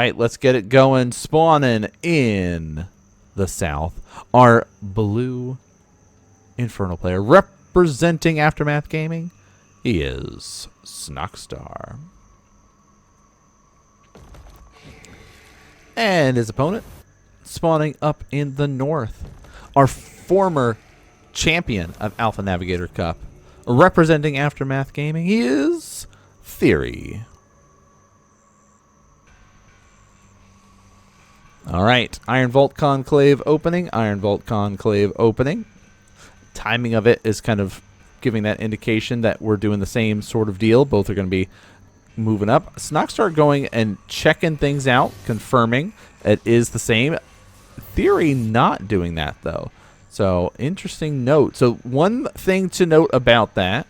right, let's get it going. Spawning in the south, our blue Infernal player representing Aftermath Gaming. He is Snoxtar. And his opponent spawning up in the north, our former champion of Alpha Navigator Cup, representing Aftermath Gaming. He is Theory. All right, Iron Vault Conclave opening, Iron Vault Conclave opening. Timing of it is kind of giving that indication that we're doing the same sort of deal. Both are going to be moving up. Snoxtar going and checking things out, confirming it is the same. Theory not doing that, though. So, interesting note. So, one thing to note about that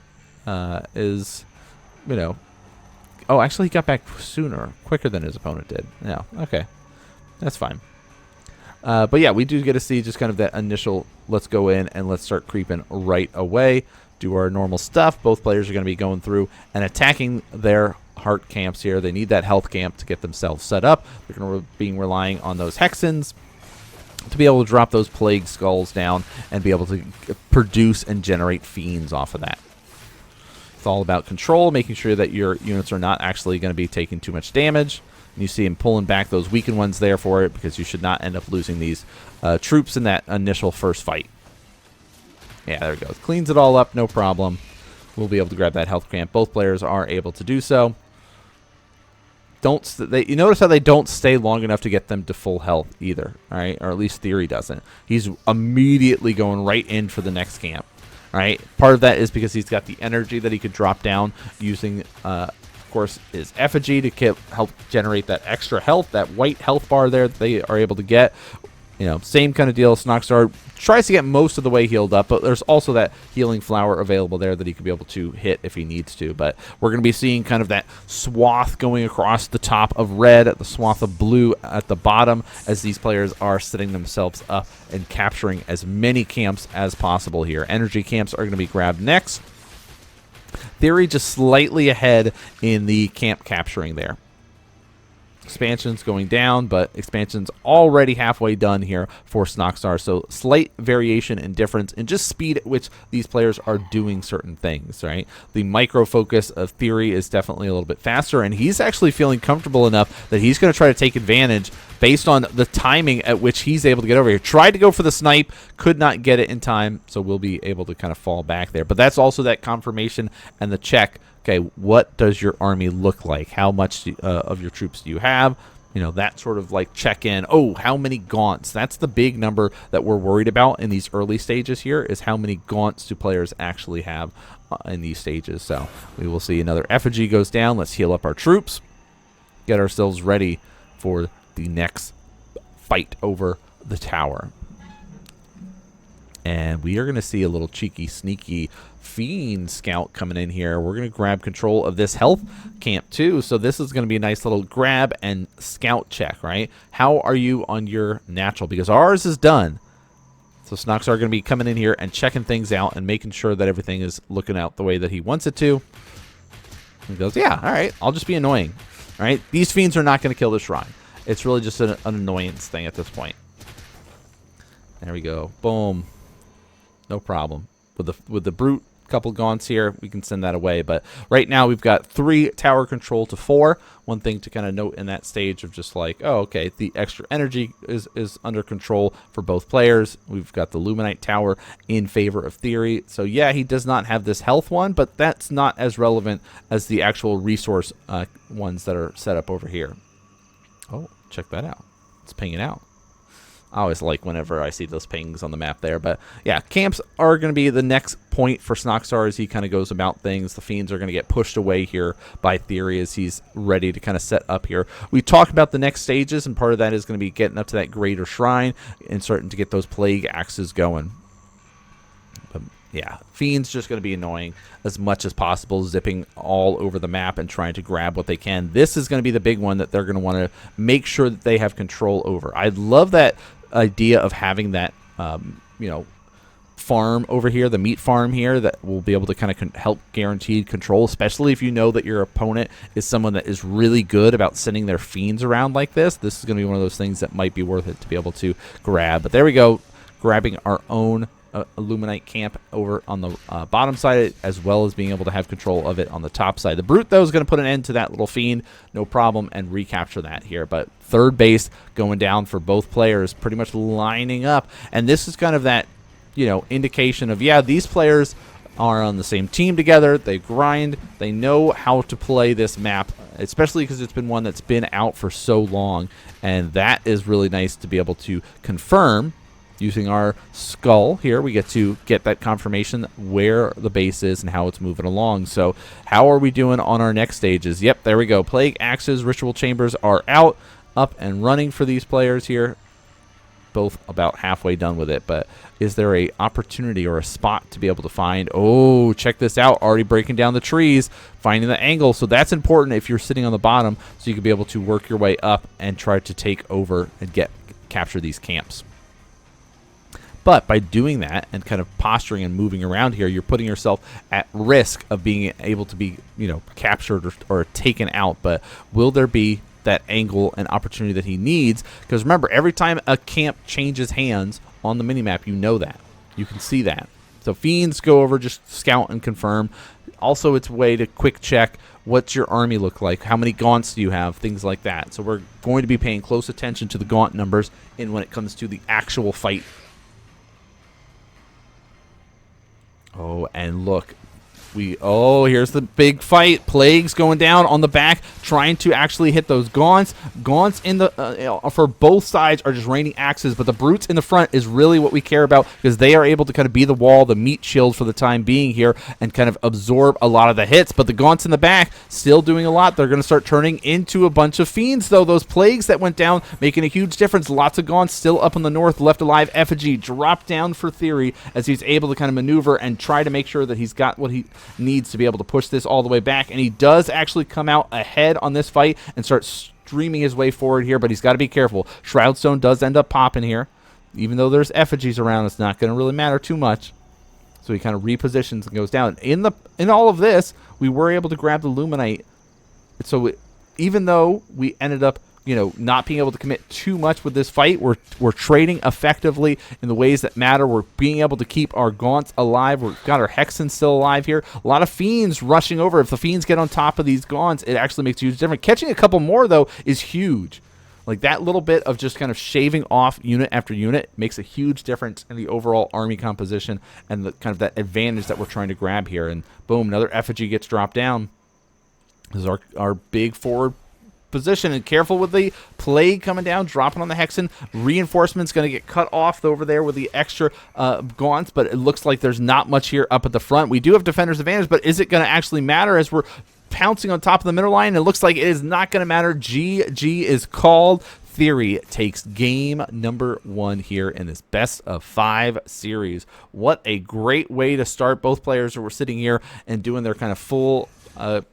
is, you know, oh, actually he got back sooner, quicker than his opponent did. Yeah, okay. That's fine. But yeah, we do get to see just kind of that initial, let's go in and let's start creeping right away. Do our normal stuff. Both players are going to be going through and attacking their heart camps here. They need that health camp to get themselves set up. They're going to be relying on those Hexens to be able to drop those plague skulls down and be able to produce and generate fiends off of that. It's all about control, making sure that your units are not actually going to be taking too much damage. And you see him pulling back those weakened ones there for it, because you should not end up losing these troops in that initial first fight. Yeah, there we go. Cleans it all up, no problem. We'll be able to grab that health camp. Both players are able to do so. You notice how they don't stay long enough to get them to full health either, all right? Or at least Theory doesn't. He's immediately going right in for the next camp, all right? Part of that is because he's got the energy that he could drop down using, of course, his effigy to help generate that extra health, that white health bar there that they are able to get. You know, same kind of deal. Snoxtar tries to get most of the way healed up, but there's also that healing flower available there that he could be able to hit if he needs to. But we're going to be seeing kind of that swath going across the top of red, the swath of blue at the bottom, as these players are setting themselves up and capturing as many camps as possible here. Energy camps are going to be grabbed next. Theory just slightly ahead in the camp capturing there. Expansion's going down, but expansion's already halfway done here for Snoxtar. So slight variation in difference in just speed at which these players are doing certain things, right? The micro focus of Theory is definitely a little bit faster, and he's actually feeling comfortable enough that he's going to try to take advantage based on the timing at which he's able to get over here. Tried to go for the snipe, could not get it in time, so we'll be able to kind of fall back there. But that's also that confirmation and the check. Okay, what does your army look like? How much of your troops do you have? You know, that sort of like check-in. Oh, how many gaunts? That's the big number that we're worried about in these early stages here, is how many gaunts do players actually have in these stages. So we will see another effigy goes down. Let's heal up our troops. Get ourselves ready for the next fight over the tower. And we are going to see a little cheeky, sneaky Fiend Scout coming in here. We're going to grab control of this health camp too. So this is going to be a nice little grab and scout check, right? How are you on your natural? Because ours is done. So Snoxtar are going to be coming in here and checking things out and making sure that everything is looking out the way that he wants it to. He goes, yeah, all right, I'll just be annoying. All right, these fiends are not going to kill the shrine. It's really just an annoyance thing at this point. There we go. Boom. No problem. With the brute couple gaunts here, we can send that away. But right now we've got 3 tower control to 4. One thing to kind of note in that stage of just like, oh, okay, the extra energy is under control for both players. We've got the Luminite Tower in favor of Theory. So yeah, he does not have this health one, but that's not as relevant as the actual resource ones that are set up over here. Oh, check that out. It's pinging out. I always like whenever I see those pings on the map there. But yeah, camps are going to be the next point for Snoxtar as he kind of goes about things. The Fiends are going to get pushed away here by Theory as he's ready to kind of set up here. We talked about the next stages, and part of that is going to be getting up to that greater shrine and starting to get those plague axes going. But yeah, Fiends just going to be annoying as much as possible, zipping all over the map and trying to grab what they can. This is going to be the big one that they're going to want to make sure that they have control over. I love that idea of having that, you know, farm over here, the meat farm here, that will be able to kind of help guaranteed control, especially if you know that your opponent is someone that is really good about sending their fiends around like this. This is going to be one of those things that might be worth it to be able to grab. But there we go, grabbing our own Illuminite camp over on the bottom side, as well as being able to have control of it on the top side. The Brute, though, is going to put an end to that little fiend, no problem, and recapture that here. But third base going down for both players, pretty much lining up. And this is kind of that, you know, indication of, yeah, these players are on the same team together. They grind. They know how to play this map, especially because it's been one that's been out for so long. And that is really nice to be able to confirm. Using our skull here, we get to get that confirmation where the base is and how it's moving along. So how are we doing on our next stages? Yep, there we go. Plague Axes, Ritual Chambers are out, up and running for these players here. Both about halfway done with it, but is there a opportunity or a spot to be able to find? Oh, check this out. Already breaking down the trees, finding the angle. So that's important if you're sitting on the bottom, so you can be able to work your way up and try to take over and capture these camps. But by doing that and kind of posturing and moving around here, you're putting yourself at risk of being able to be, you know, captured or taken out. But will there be that angle and opportunity that he needs? Because remember, every time a camp changes hands on the minimap, you know that. You can see that. So fiends go over, just scout and confirm. Also, it's a way to quick check what's your army look like, how many gaunts do you have, things like that. So we're going to be paying close attention to the gaunt numbers when it comes to the actual fight. Oh, and look, here's the big fight. Plague's going down on the back, trying to actually hit those gaunts. Gaunts in the for both sides are just raining axes, but the Brutes in the front is really what we care about, because they are able to kind of be the wall, the meat shield for the time being here, and kind of absorb a lot of the hits. But the gaunts in the back still doing a lot. They're going to start turning into a bunch of fiends, though. Those plagues that went down making a huge difference. Lots of gaunts still up in the north, left alive. Effigy dropped down for Theory as he's able to kind of maneuver and try to make sure that he's got what he needs to be able to push this all the way back. And he does actually come out ahead on this fight and start streaming his way forward here, but he's got to be careful. Shroudstone does end up popping here. Even though there's effigies around, it's not going to really matter too much. So he kind of repositions and goes down. In all of this, we were able to grab the Luminite. So even though we ended up, you know, not being able to commit too much with this fight, we're trading effectively in the ways that matter. We're being able to keep our gaunts alive. We've got our Hexen still alive here. A lot of fiends rushing over. If the fiends get on top of these gaunts, it actually makes a huge difference. Catching a couple more, though, is huge. Like, that little bit of just kind of shaving off unit after unit makes a huge difference in the overall army composition and the kind of that advantage that we're trying to grab here. And boom, another effigy gets dropped down. This is our big forward position, and careful with the plague coming down, dropping on the Hexen. Reinforcements going to get cut off over there with the extra gaunts, but it looks like there's not much here up at the front. We do have defender's advantage, but is it going to actually matter as we're pouncing on top of the middle line? It looks like it is not going to matter. GG is called. Theory takes game number 1 here in this best of 5 series. What a great way to start. Both players were sitting here and doing their kind of full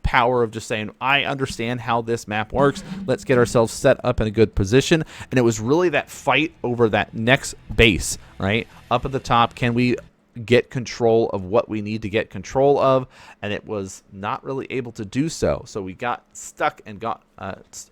power of just saying, I understand how this map works. Let's get ourselves set up in a good position. And it was really that fight over that next base, right? Up at the top, can we get control of what we need to get control of? And it was not really able to do so. So we got stuck and got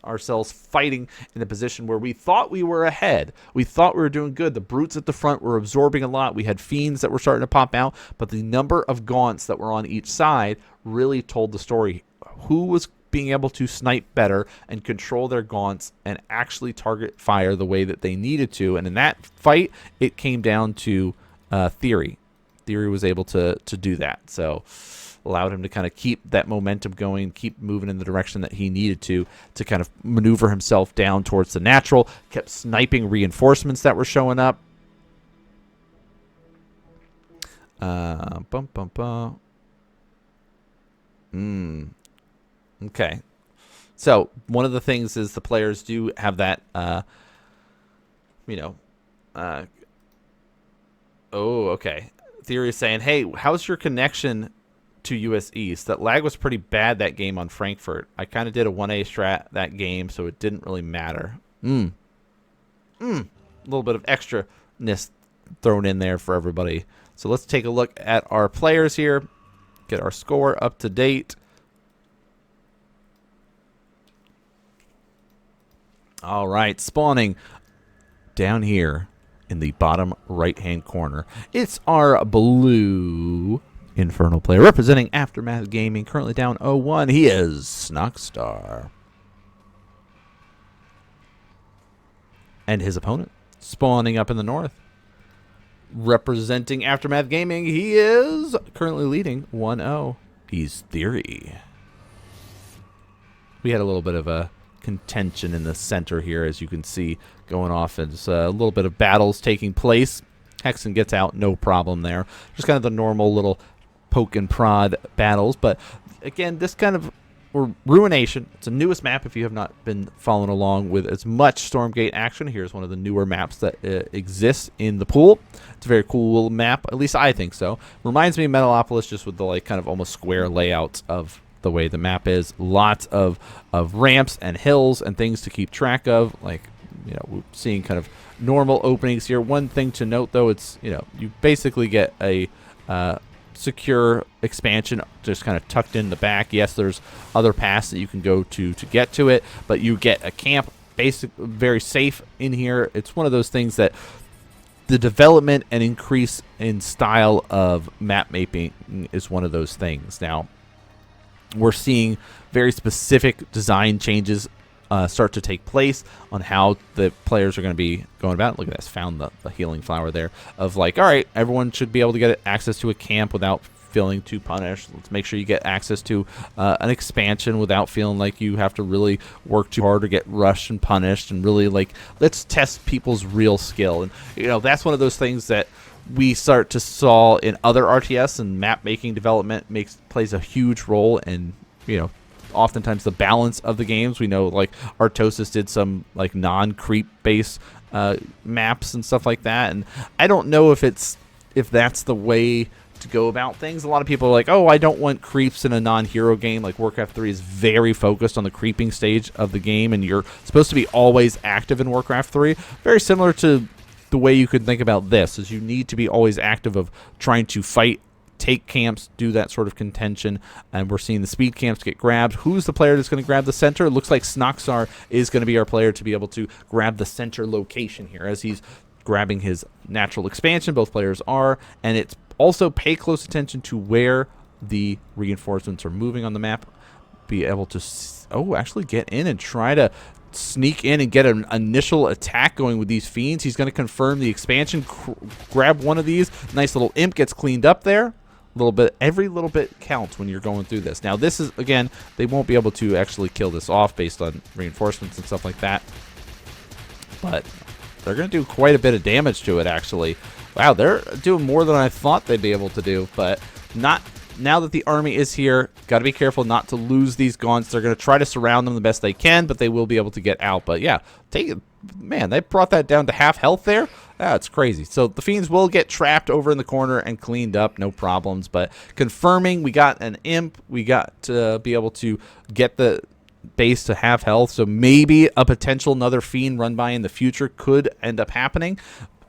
ourselves fighting in a position where we thought we were ahead. We thought we were doing good. The Brutes at the front were absorbing a lot. We had fiends that were starting to pop out, but the number of gaunts that were on each side really told the story. Who was being able to snipe better and control their gaunts and actually target fire the way that they needed to? And in that fight, it came down to Theory. Theory was able to do that. So allowed him to kind of keep that momentum going, keep moving in the direction that he needed to kind of maneuver himself down towards the natural, kept sniping reinforcements that were showing up. Okay. So one of the things is the players do have that, okay. Theory is saying, hey, how's your connection to US East? That lag was pretty bad that game on Frankfurt. I kind of did a 1A strat that game, so it didn't really matter. A little bit of extraness thrown in there for everybody. So let's take a look at our players here. Get our score up to date. All right, spawning down here in the bottom right-hand corner. It's our blue Infernal player representing Aftermath Gaming, currently down 0-1. He is Snoxtar. And his opponent, spawning up in the north, representing Aftermath Gaming, he is currently leading 1-0. He's Theory. We had a little bit of a contention in the center here, as you can see, going off. It's a little bit of battles taking place. Hexen gets out, no problem there. Just kind of the normal little poke and prod battles. But again, this kind of Ruination. It's the newest map if you have not been following along with as much Stormgate action. Here's one of the newer maps that exists in the pool. It's a very cool map, at least I think so. Reminds me of Metalopolis, just with the like kind of almost square layout of the way the map is. Lots of ramps and hills and things to keep track of. Like, you know, we're seeing kind of normal openings here. One thing to note though, it's, you know, you basically get a secure expansion just kind of tucked in the back. Yes, there's other paths that you can go to get to it, but you get a camp very safe in here. It's one of those things that the development and increase in style of map mapping is one of those things. Now, we're seeing very specific design changes start to take place on how the players are going to be going about. Look at this, found the healing flower there, of like, all right, everyone should be able to get access to a camp without feeling too punished. Let's make sure you get access to an expansion without feeling like you have to really work too hard or get rushed and punished, and really like, let's test people's real skill. And you know, that's one of those things that we start to saw in other RTS, and map making development plays a huge role in, you know, oftentimes the balance of the games. We know like Artosis did some like non-creep based maps and stuff like that, and I don't know if that's the way to go about things. A lot of people are like, oh, I don't want creeps in a non-hero game. Like Warcraft 3 is very focused on the creeping stage of the game, and you're supposed to be always active in Warcraft 3. Very similar to the way you could think about this, is you need to be always active of trying to fight, take camps, do that sort of contention. And we're seeing the speed camps get grabbed. Who's the player that's going to grab the center? It looks like Snoxtar is going to be our player to be able to grab the center location here, as he's grabbing his natural expansion. Both players are, and it's also pay close attention to where the reinforcements are moving on the map. Be able to actually get in and try to sneak in and get an initial attack going with these fiends. He's going to confirm the expansion, grab one of these. Nice little imp gets cleaned up there. Every little bit counts when you're going through this. Now this is, again, they won't be able to actually kill this off based on reinforcements and stuff like that, but they're going to do quite a bit of damage to it, actually. Wow, they're doing more than I thought they'd be able to do, but not now that the army is here. Got to be careful not to lose these gaunts. They're going to try to surround them the best they can, but they will be able to get out. But yeah, man, they brought that down to half health there. That's crazy. So the fiends will get trapped over in the corner and cleaned up, no problems. But confirming, we got an imp. We got to be able to get the base to half health. So maybe a potential another fiend run by in the future could end up happening.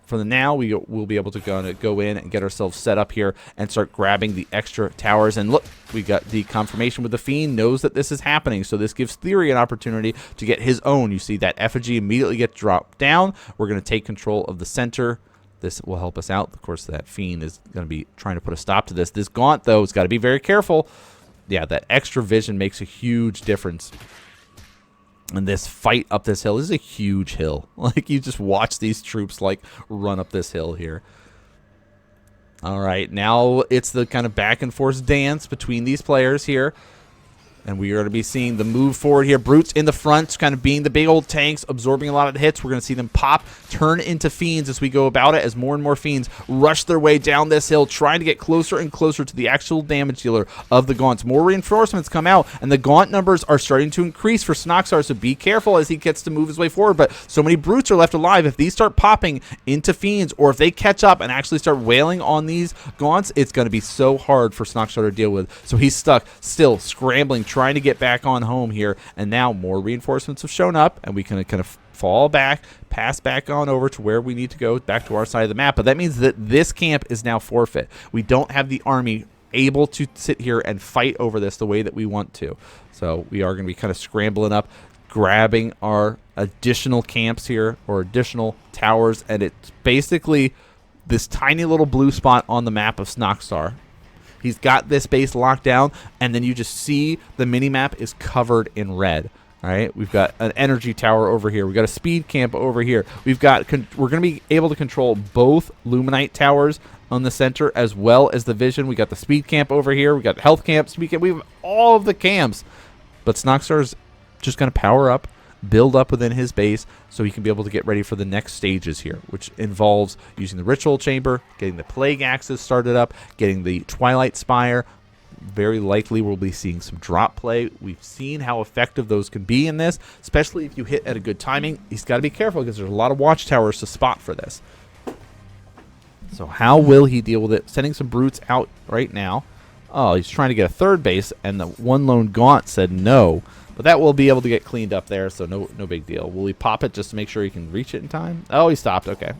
For the now, we will be able to go in and get ourselves set up here and start grabbing the extra towers. And look, we got the confirmation with the Fiend, knows that this is happening. So this gives Theory an opportunity to get his own. You see that effigy immediately get dropped down. We're going to take control of the center. This will help us out. Of course, that Fiend is going to be trying to put a stop to this. This Gaunt, though, has got to be very careful. Yeah, that extra vision makes a huge difference. And this fight up this hill is a huge hill. Like, you just watch these troops, like, run up this hill here. All right, now it's the kind of back and forth dance between these players here. And we are going to be seeing the move forward here. Brutes in the front, kind of being the big old tanks, absorbing a lot of the hits. We're going to see them pop, turn into fiends as we go about it, as more and more fiends rush their way down this hill, trying to get closer and closer to the actual damage dealer of the Gaunts. More reinforcements come out, and the Gaunt numbers are starting to increase for Snoxtar, so be careful as he gets to move his way forward. But so many Brutes are left alive. If these start popping into fiends, or if they catch up and actually start wailing on these Gaunts, it's going to be so hard for Snoxtar to deal with. So he's stuck, still scrambling, trying to get back on home here, and now more reinforcements have shown up, and we can kind of fall back, pass back on over to where we need to go, back to our side of the map. But that means that this camp is now forfeit. We don't have the army able to sit here and fight over this the way that we want to. So we are going to be kind of scrambling up, grabbing our additional camps here, or additional towers, and it's basically this tiny little blue spot on the map of Snoxtar. He's got this base locked down, and then you just see the mini-map is covered in red. All right, we've got an energy tower over here. We've got a speed camp over here. We're going to be able to control both Luminite towers on the center as well as the vision. We got the speed camp over here. We got the health camp, speed camp. We have all of the camps. But Snoxtar's just going to power up, build up within his base so he can be able to get ready for the next stages here, which involves using the ritual chamber, getting the plague axes started up, getting the Twilight Spire. Very likely we'll be seeing some drop play. We've seen how effective those can be in this, especially if you hit at a good timing. He's got to be careful because there's a lot of watchtowers to spot for this. So how will he deal with it? Sending some brutes out right now. Oh, he's trying to get a third base, and the one lone Gaunt said no. But that will be able to get cleaned up there, so no big deal. Will he pop it just to make sure he can reach it in time? Oh, he stopped. Okay.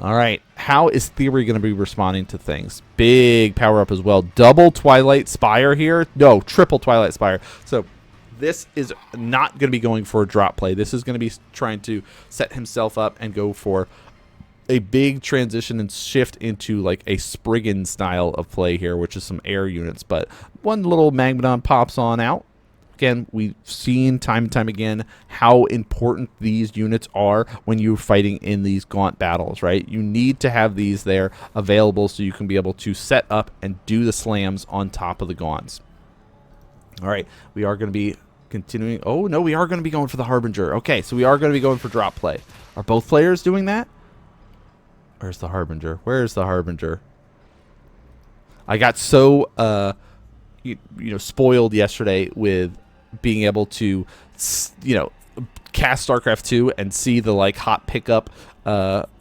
All right. How is Theory going to be responding to things? Big power up as well. Double Twilight Spire here. No, triple Twilight Spire. So this is not going to be going for a drop play. This is going to be trying to set himself up and go for a big transition and shift into like a Spriggan style of play here, which is some air units. But one little Magmadon pops on out. Again, we've seen time and time again how important these units are when you're fighting in these Gaunt battles, right? You need to have these there available so you can be able to set up and do the slams on top of the Gaunts. All right, we are going to be continuing. Oh, no, we are going to be going for the Harbinger. Okay, so we are going to be going for drop play. Are both players doing that? Where's the Harbinger? Where's the Harbinger? I got so spoiled yesterday with being able to cast StarCraft 2 and see the like hot pickup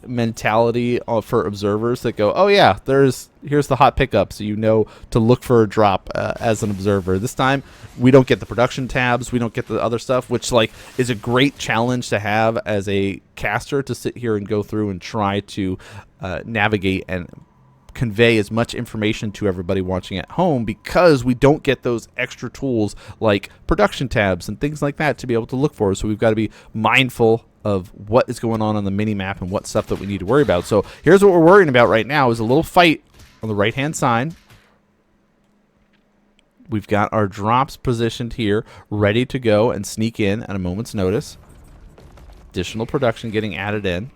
mentality for observers that go, oh yeah, here's the hot pickup, so you know to look for a drop as an observer. This time we don't get the production tabs, we don't get the other stuff, which like is a great challenge to have as a caster, to sit here and go through and try to navigate and convey as much information to everybody watching at home, because we don't get those extra tools like production tabs and things like that to be able to look for. So we've got to be mindful of what is going on the mini map and what stuff that we need to worry about. So here's what we're worrying about right now is a little fight on the right hand side. We've got our drops positioned here ready to go and sneak in at a moment's notice. Additional production getting added in.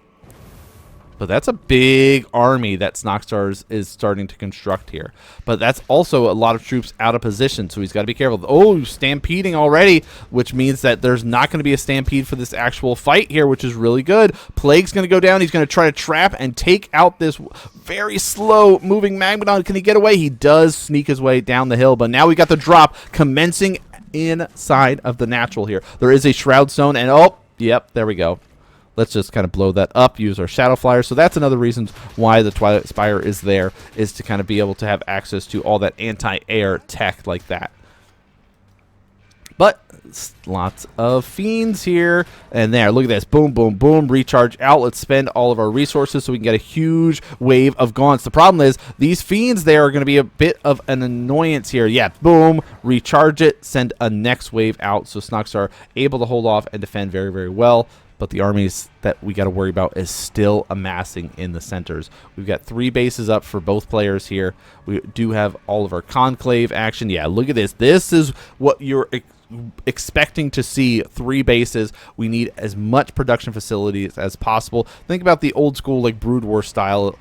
But that's a big army that Snoxtar is starting to construct here. But that's also a lot of troops out of position, so he's got to be careful. Oh, stampeding already, which means that there's not going to be a stampede for this actual fight here, which is really good. Plague's going to go down. He's going to try to trap and take out this very slow moving Magmadon. Can he get away? He does sneak his way down the hill, but now we got the drop commencing inside of the natural here. There is a Shroud Stone, and oh, yep, there we go. Let's just kind of blow that up, use our Shadow Flyer. So that's another reason why the Twilight Spire is there, is to kind of be able to have access to all that anti-air tech like that. But lots of Fiends here and there. Look at this. Boom, boom, boom. Recharge out. Let's spend all of our resources so we can get a huge wave of Gaunts. The problem is these Fiends there are going to be a bit of an annoyance here. Yeah, boom. Recharge it. Send a next wave out. So Snoxtar able to hold off and defend very, very well. But the armies that we got to worry about is still amassing in the centers. We've got 3 bases up for both players here. We do have all of our conclave action. Yeah, look at this. This is what you're expecting to see. 3 bases. We need as much production facilities as possible. Think about the old school like Brood War style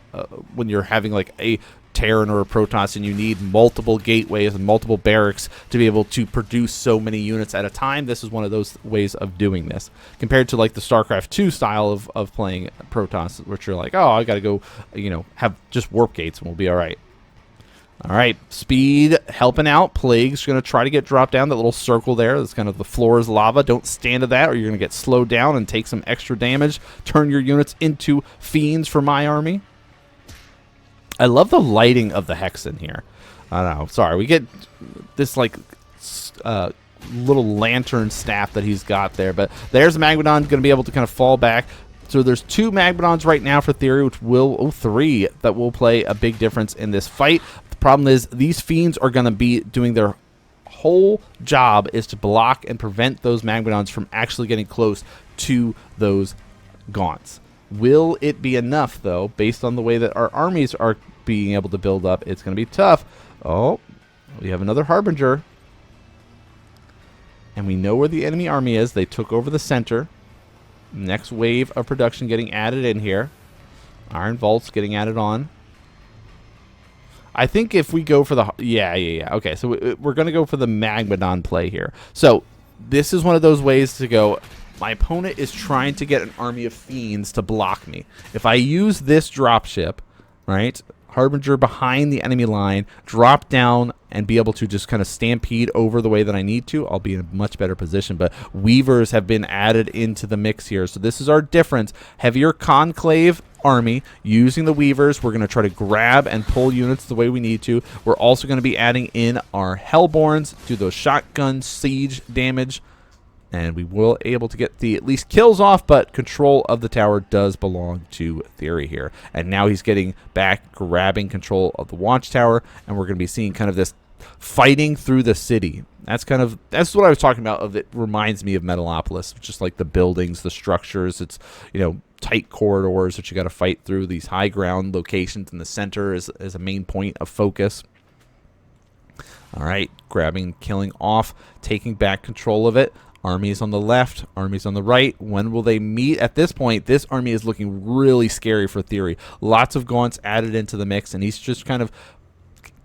when you're having like a Terran or a Protoss and you need multiple gateways and multiple barracks to be able to produce so many units at a time. This is one of those ways of doing this, compared to like the StarCraft 2 style of playing Protoss, which you're like, oh, I gotta go, have just warp gates and we'll be all right. All right, speed helping out. Plague's going to try to get dropped down. That little circle there, that's kind of the floor is lava. Don't stand to that or you're going to get slowed down and take some extra damage. Turn your units into Fiends for my army. I love the lighting of the Hexen here. I don't know. Sorry, we get this like little lantern staff that he's got there, but there's Magmadon going to be able to kind of fall back. So there's 2 Magmadons right now for Theory, which will 3 that will play a big difference in this fight. The problem is these fiends are going to be doing their whole job is to block and prevent those Magmadons from actually getting close to those gaunts. Will it be enough, though, based on the way that our armies are being able to build up? It's going to be tough. Oh, we have another Harbinger. And we know where the enemy army is. They took over the center. Next wave of production getting added in here. Iron Vaults getting added on. I think if we go for the... Yeah. Okay, so we're going to go for the Magmadon play here. So this is one of those ways to go... My opponent is trying to get an army of fiends to block me. If I use this dropship, right, Harbinger behind the enemy line, drop down and be able to just kind of stampede over the way that I need to, I'll be in a much better position. But Weavers have been added into the mix here. So this is our difference. Heavier Conclave army using the Weavers. We're going to try to grab and pull units the way we need to. We're also going to be adding in our Hellborns, do those shotgun siege damage. And we will able to get the at least kills off, but control of the tower does belong to Theory here. And now he's getting back, grabbing control of the watchtower, and we're going to be seeing kind of this fighting through the city. That's what I was talking about. It reminds me of Metalopolis, just like the buildings, the structures. It's, you know, tight corridors that you got to fight through. These high ground locations in the center is a main point of focus. All right, grabbing, killing off, taking back control of it. Armies on the left, armies on the right. When will they meet? At this point, this army is looking really scary for Theory. Lots of gaunts added into the mix, and he's just kind of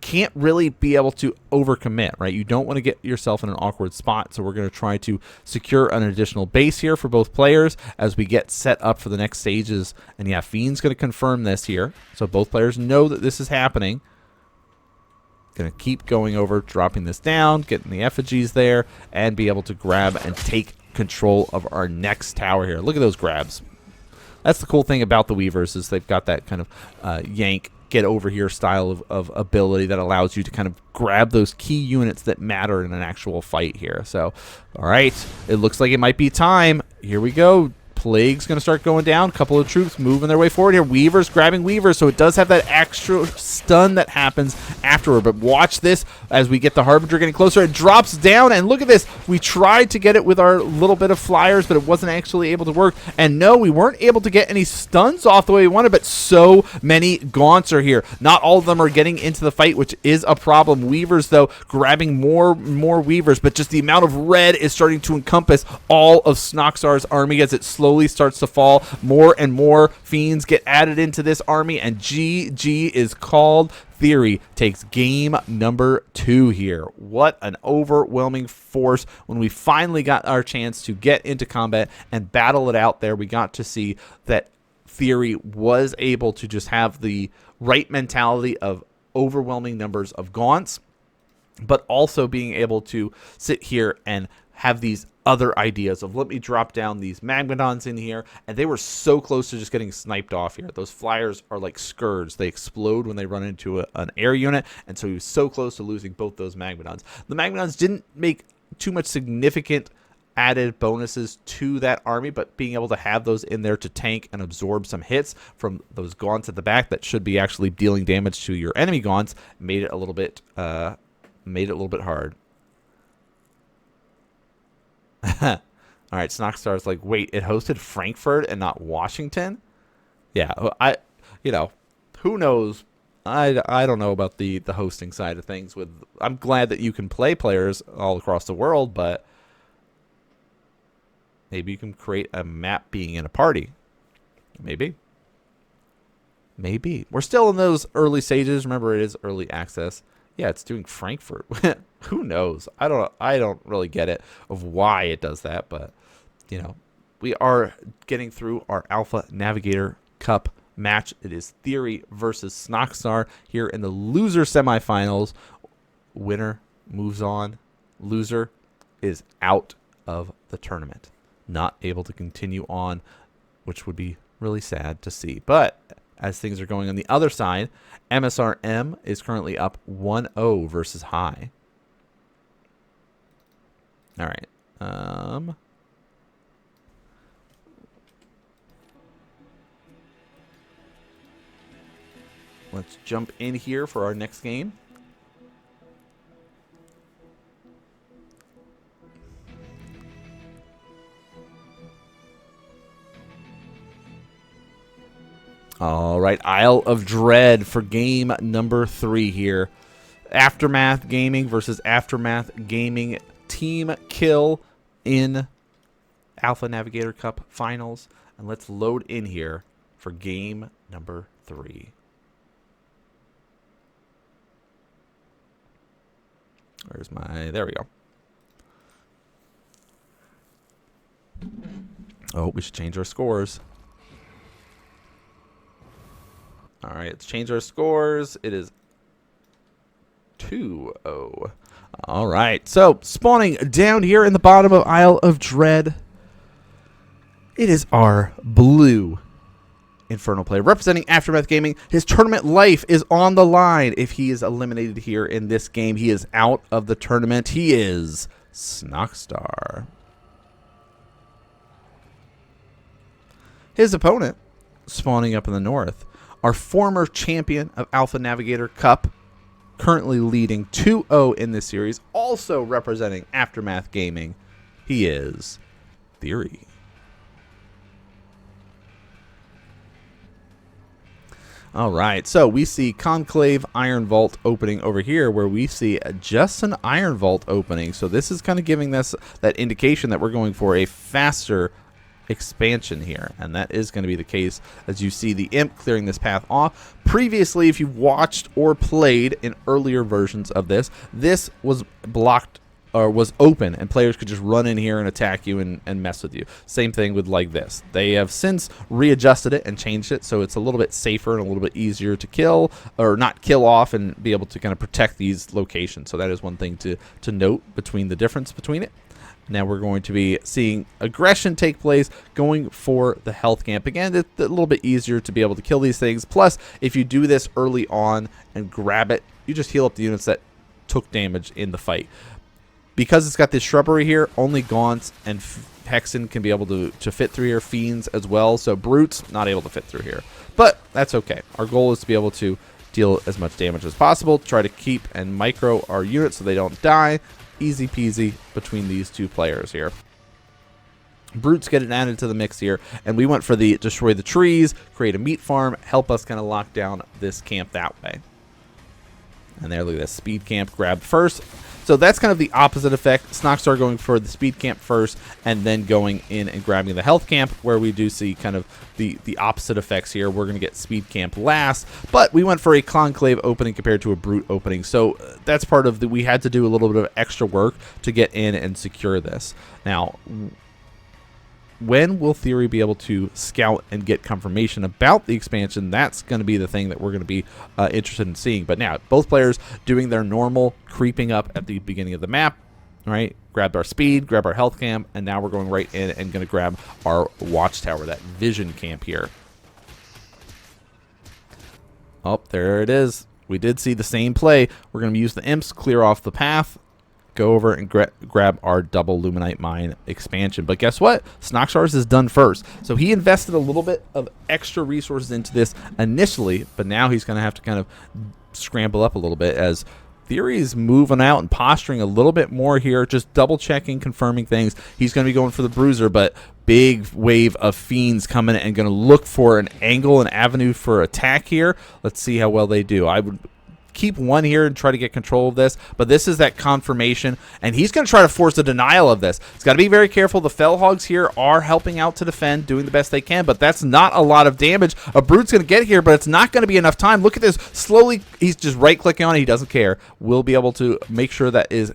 can't really be able to overcommit, right? You don't want to get yourself in an awkward spot, so we're going to try to secure an additional base here for both players as we get set up for the next stages. And yeah, Fiend's going to confirm this here, so both players know that this is happening. Going to keep going over, dropping this down, getting the effigies there, and be able to grab and take control of our next tower here. Look at those grabs. That's the cool thing about the Weavers is they've got that kind of yank, get over here style of ability that allows you to kind of grab those key units that matter in an actual fight here. So, all right, it looks like it might be time. Here we go. Plague's going to start going down. Couple of troops moving their way forward here. Weavers grabbing Weavers, so it does have that extra stun that happens afterward. But watch this as we get the Harbinger getting closer. It drops down, and look at this. We tried to get it with our little bit of flyers, but it wasn't actually able to work. And no, we weren't able to get any stuns off the way we wanted, but so many gaunts are here. Not all of them are getting into the fight, which is a problem. Weavers, though, grabbing more Weavers, but just the amount of red is starting to encompass all of Snoxtar's army as it slowly starts to fall. More and more fiends get added into this army, and GG is called. Theory takes game number 2 here. What an overwhelming force. When we finally got our chance to get into combat and battle it out there, we got to see that Theory was able to just have the right mentality of overwhelming numbers of gaunts, but also being able to sit here and have these other ideas of, let me drop down these Magmadons in here, and they were so close to just getting sniped off here. Those flyers are like scourge. They explode when they run into an air unit, and so he was so close to losing both those Magmadons. The Magmadons didn't make too much significant added bonuses to that army, but being able to have those in there to tank and absorb some hits from those gaunts at the back that should be actually dealing damage to your enemy gaunts made it a little bit hard. All right, Snoxtar's like, wait, it hosted Frankfurt and not Washington? Yeah, who knows? I don't know about the hosting side of things. I'm glad that you can play players all across the world, but maybe you can create a map being in a party. Maybe. We're still in those early stages. Remember, it is early access. Yeah, it's doing Frankfurt. Who knows? I don't really get it of why it does that, but we are getting through our Alpha Navigator Cup match. It is Theory versus Snoxtar here in the loser semifinals. Winner moves on. Loser is out of the tournament. Not able to continue on, which would be really sad to see. But as things are going on the other side. MSRM is currently up 1-0 versus High. All right. Let's jump in here for our next game. All right, Isle of Dread for game number 3 here. Aftermath Gaming versus Aftermath Gaming team kill in Alpha Navigator Cup finals. And let's load in here for game number 3. Where's my... There we go. Oh, we should change our scores. All right, let's change our scores. It is 2-0. All right, so spawning down here in the bottom of Isle of Dread, it is our blue Infernal player representing Aftermath Gaming. His tournament life is on the line. If he is eliminated here in this game, he is out of the tournament. He is Snoxtar. His opponent, spawning up in the north, our former champion of Alpha Navigator Cup, currently leading 2-0 in this series, also representing Aftermath Gaming. He is Theory. All right, so we see Conclave Iron Vault opening over here, where we see just an Iron Vault opening. So this is kind of giving us that indication that we're going for a faster expansion here, and that is going to be the case as you see the Imp clearing this path off. Previously, if you've watched or played in earlier versions of this, this was blocked or was open, and players could just run in here and attack you and mess with you. Same thing with like this. They have since readjusted it and changed it so it's a little bit safer and a little bit easier to kill, or not kill off, and be able to kind of protect these locations. So that is one thing to note between the difference between it. Now we're going to be seeing aggression take place, going for the health camp. Again, it's a little bit easier to be able to kill these things. Plus, if you do this early on and grab it, you just heal up the units that took damage in the fight. Because it's got this shrubbery here, only Gaunts and Hexen can be able to fit through here. Fiends as well, so Brutes not able to fit through here. But that's okay. Our goal is to be able to deal as much damage as possible, try to keep and micro our units so they don't die. Easy peasy between these two players here. Brutes get it added to the mix here, and we went for the destroy the trees, create a meat farm, help us kind of lock down this camp that way. And there, look at this speed camp grabbed first. So that's kind of the opposite effect. Snoxtar going for the speed camp first, and then going in and grabbing the health camp, where we do see kind of the opposite effects here. We're going to get speed camp last, but we went for a conclave opening compared to a brute opening. So that's part of the, we had to do a little bit of extra work to get in and secure this. Now, when will Theory be able to scout and get confirmation about the expansion? That's going to be the thing that we're going to be interested in seeing. But now, both players doing their normal creeping up at the beginning of the map, right? Grabbed our speed, grab our health camp, and now we're going right in and going to grab our watchtower, that vision camp here. Oh, there it is. We did see the same play. We're going to use the imps, clear off the path, go over and grab our double Luminite Mine expansion. But guess what? Snoxtar's is done first. So he invested a little bit of extra resources into this initially, but now he's going to have to kind of scramble up a little bit as Theory is moving out and posturing a little bit more here, just double checking, confirming things. He's going to be going for the bruiser, but big wave of fiends coming and going to look for an angle, an avenue for attack here. Let's see how well they do. I would keep one here and try to get control of this, but this is that confirmation, and he's going to try to force a denial of this. It's got to be very careful. The Fellhogs here are helping out to defend, doing the best they can, but that's not a lot of damage. A Brute's going to get here, but it's not going to be enough time. Look at this. Slowly, he's just right-clicking on it. He doesn't care. We'll be able to make sure that is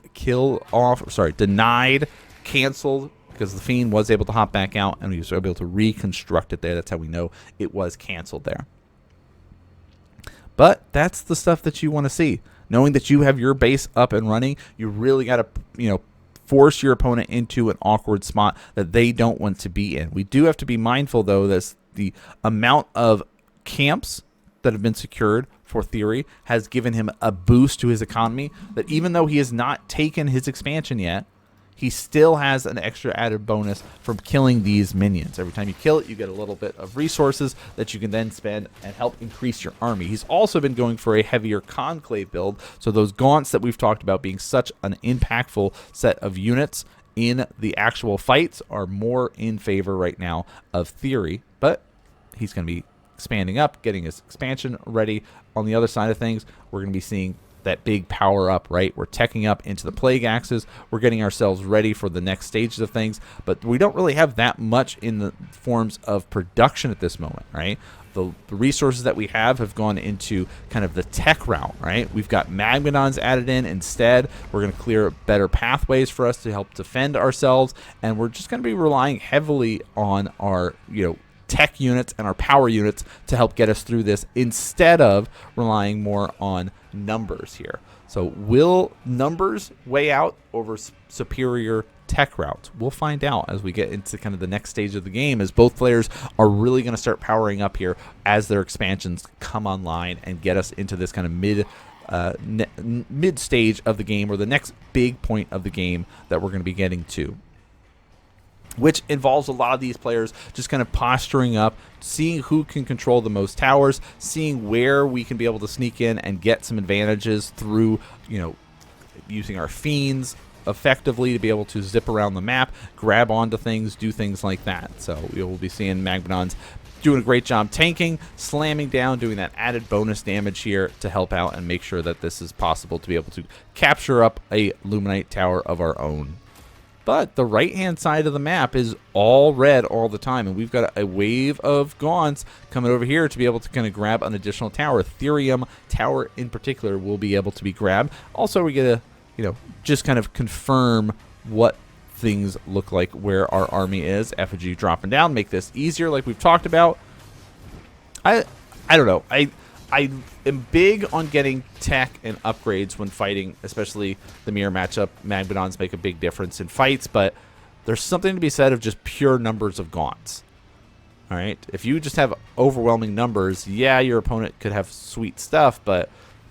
denied, canceled, because the Fiend was able to hop back out, and he was able to reconstruct it there. That's how we know it was canceled there. But that's the stuff that you want to see. Knowing that you have your base up and running, you really got to, force your opponent into an awkward spot that they don't want to be in. We do have to be mindful, though, that the amount of camps that have been secured for Theory has given him a boost to his economy that even though he has not taken his expansion yet, he still has an extra added bonus from killing these minions. Every time you kill it, you get a little bit of resources that you can then spend and help increase your army. He's also been going for a heavier conclave build, so those gaunts that we've talked about being such an impactful set of units in the actual fights are more in favor right now of Theory, but he's going to be expanding up, getting his expansion ready. On the other side of things, we're going to be seeing that big power up, right? We're teching up into the plague axes. We're getting ourselves ready for the next stages of things, but we don't really have that much in the forms of production at this moment, right? The resources that we have gone into kind of the tech route, right? We've got Magmadons added in instead. We're going to clear better pathways for us to help defend ourselves, and we're just going to be relying heavily on our, tech units and our power units to help get us through this instead of relying more on numbers here. So will numbers weigh out over superior tech routes? We'll find out as we get into kind of the next stage of the game, as both players are really going to start powering up here as their expansions come online and get us into this kind of mid stage of the game, or the next big point of the game that we're going to be getting to, which involves a lot of these players just kind of posturing up, seeing who can control the most towers, seeing where we can be able to sneak in and get some advantages through, using our fiends effectively to be able to zip around the map, grab onto things, do things like that. So we will be seeing Magmadons doing a great job tanking, slamming down, doing that added bonus damage here to help out and make sure that this is possible to be able to capture up a Luminite tower of our own. But the right-hand side of the map is all red all the time, and we've got a wave of gaunts coming over here to be able to kind of grab an additional tower. Therium tower in particular will be able to be grabbed. Also, we get to, just kind of confirm what things look like, where our army is. Effigy dropping down, make this easier like we've talked about. I don't know. I am big on getting tech and upgrades when fighting, especially the mirror matchup. Magmadons make a big difference in fights, but there's something to be said of just pure numbers of gaunts. All right? If you just have overwhelming numbers, yeah, your opponent could have sweet stuff, but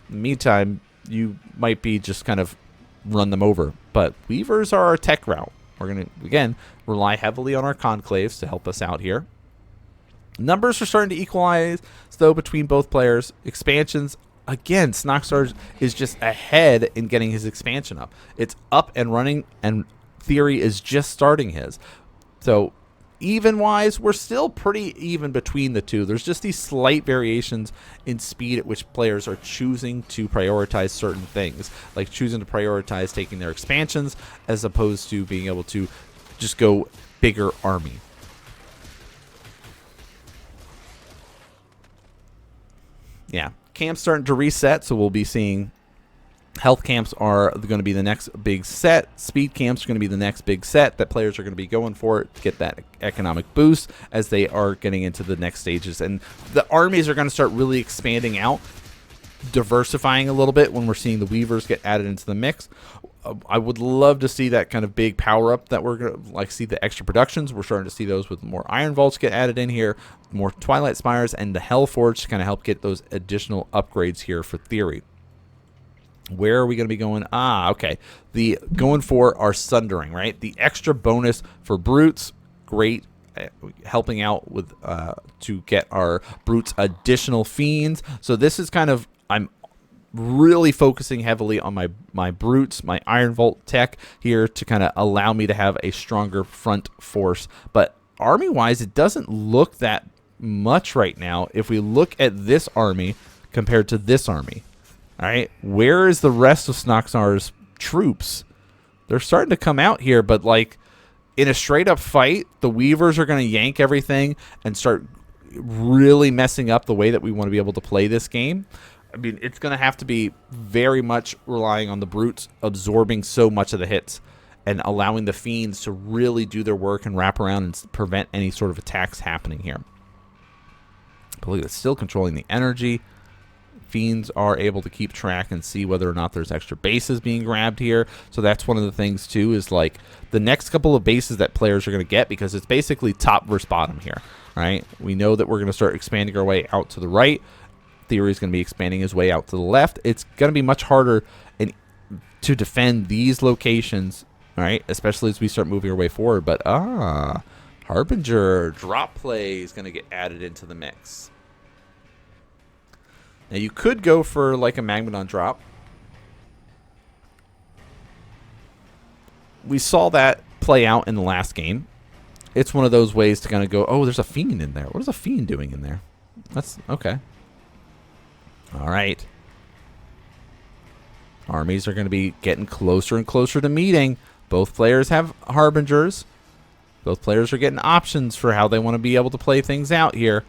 in the meantime, you might be just kind of run them over. But Weavers are our tech route. We're going to, again, rely heavily on our conclaves to help us out here. Numbers are starting to equalize, though, between both players. Expansions, again, Snoxtar is just ahead in getting his expansion up. It's up and running, and Theory is just starting his. So, even-wise, we're still pretty even between the two. There's just these slight variations in speed at which players are choosing to prioritize certain things, like choosing to prioritize taking their expansions as opposed to being able to just go bigger army. Yeah, camps starting to reset, so we'll be seeing health camps are going to be the next big set. Speed camps are going to be the next big set that players are going to be going for to get that economic boost as they are getting into the next stages. And the armies are going to start really expanding out, diversifying a little bit when we're seeing the Weavers get added into the mix. I would love to see that kind of big power up that we're going to see the extra productions. We're starting to see those with more Iron Vaults get added in here, more Twilight Spires, and the Hellforge to kind of help get those additional upgrades here for Theory. Where are we going to be going? Okay. Going for our Sundering, right? The extra bonus for Brutes, great. Helping out with to get our Brutes additional Fiends. So this is kind of, I'm really focusing heavily on my Brutes, my Iron Vault tech here to kind of allow me to have a stronger front force. But army-wise, it doesn't look that much right now if we look at this army compared to this army. All right, where is the rest of Snoxtar's troops? They're starting to come out here, but like in a straight-up fight, the Weavers are going to yank everything and start really messing up the way that we want to be able to play this game. I mean, it's going to have to be very much relying on the Brutes absorbing so much of the hits and allowing the Fiends to really do their work and wrap around and prevent any sort of attacks happening here. I believe it's still controlling the energy. Fiends are able to keep track and see whether or not there's extra bases being grabbed here. So that's one of the things too, is like the next couple of bases that players are going to get, because it's basically top versus bottom here, right? We know that we're going to start expanding our way out to the right. Theory is going to be expanding his way out to the left. It's going to be much harder to defend these locations, all right, especially as we start moving our way forward. But Harbinger drop play is going to get added into the mix. Now you could go for like a Magmadon drop. We saw that play out in the last game. It's one of those ways to kind of go, oh, there's a Fiend in there. What is a Fiend doing in there? That's okay. All right. Armies are going to be getting closer and closer to meeting. Both players have Harbingers. Both players are getting options for how they want to be able to play things out here.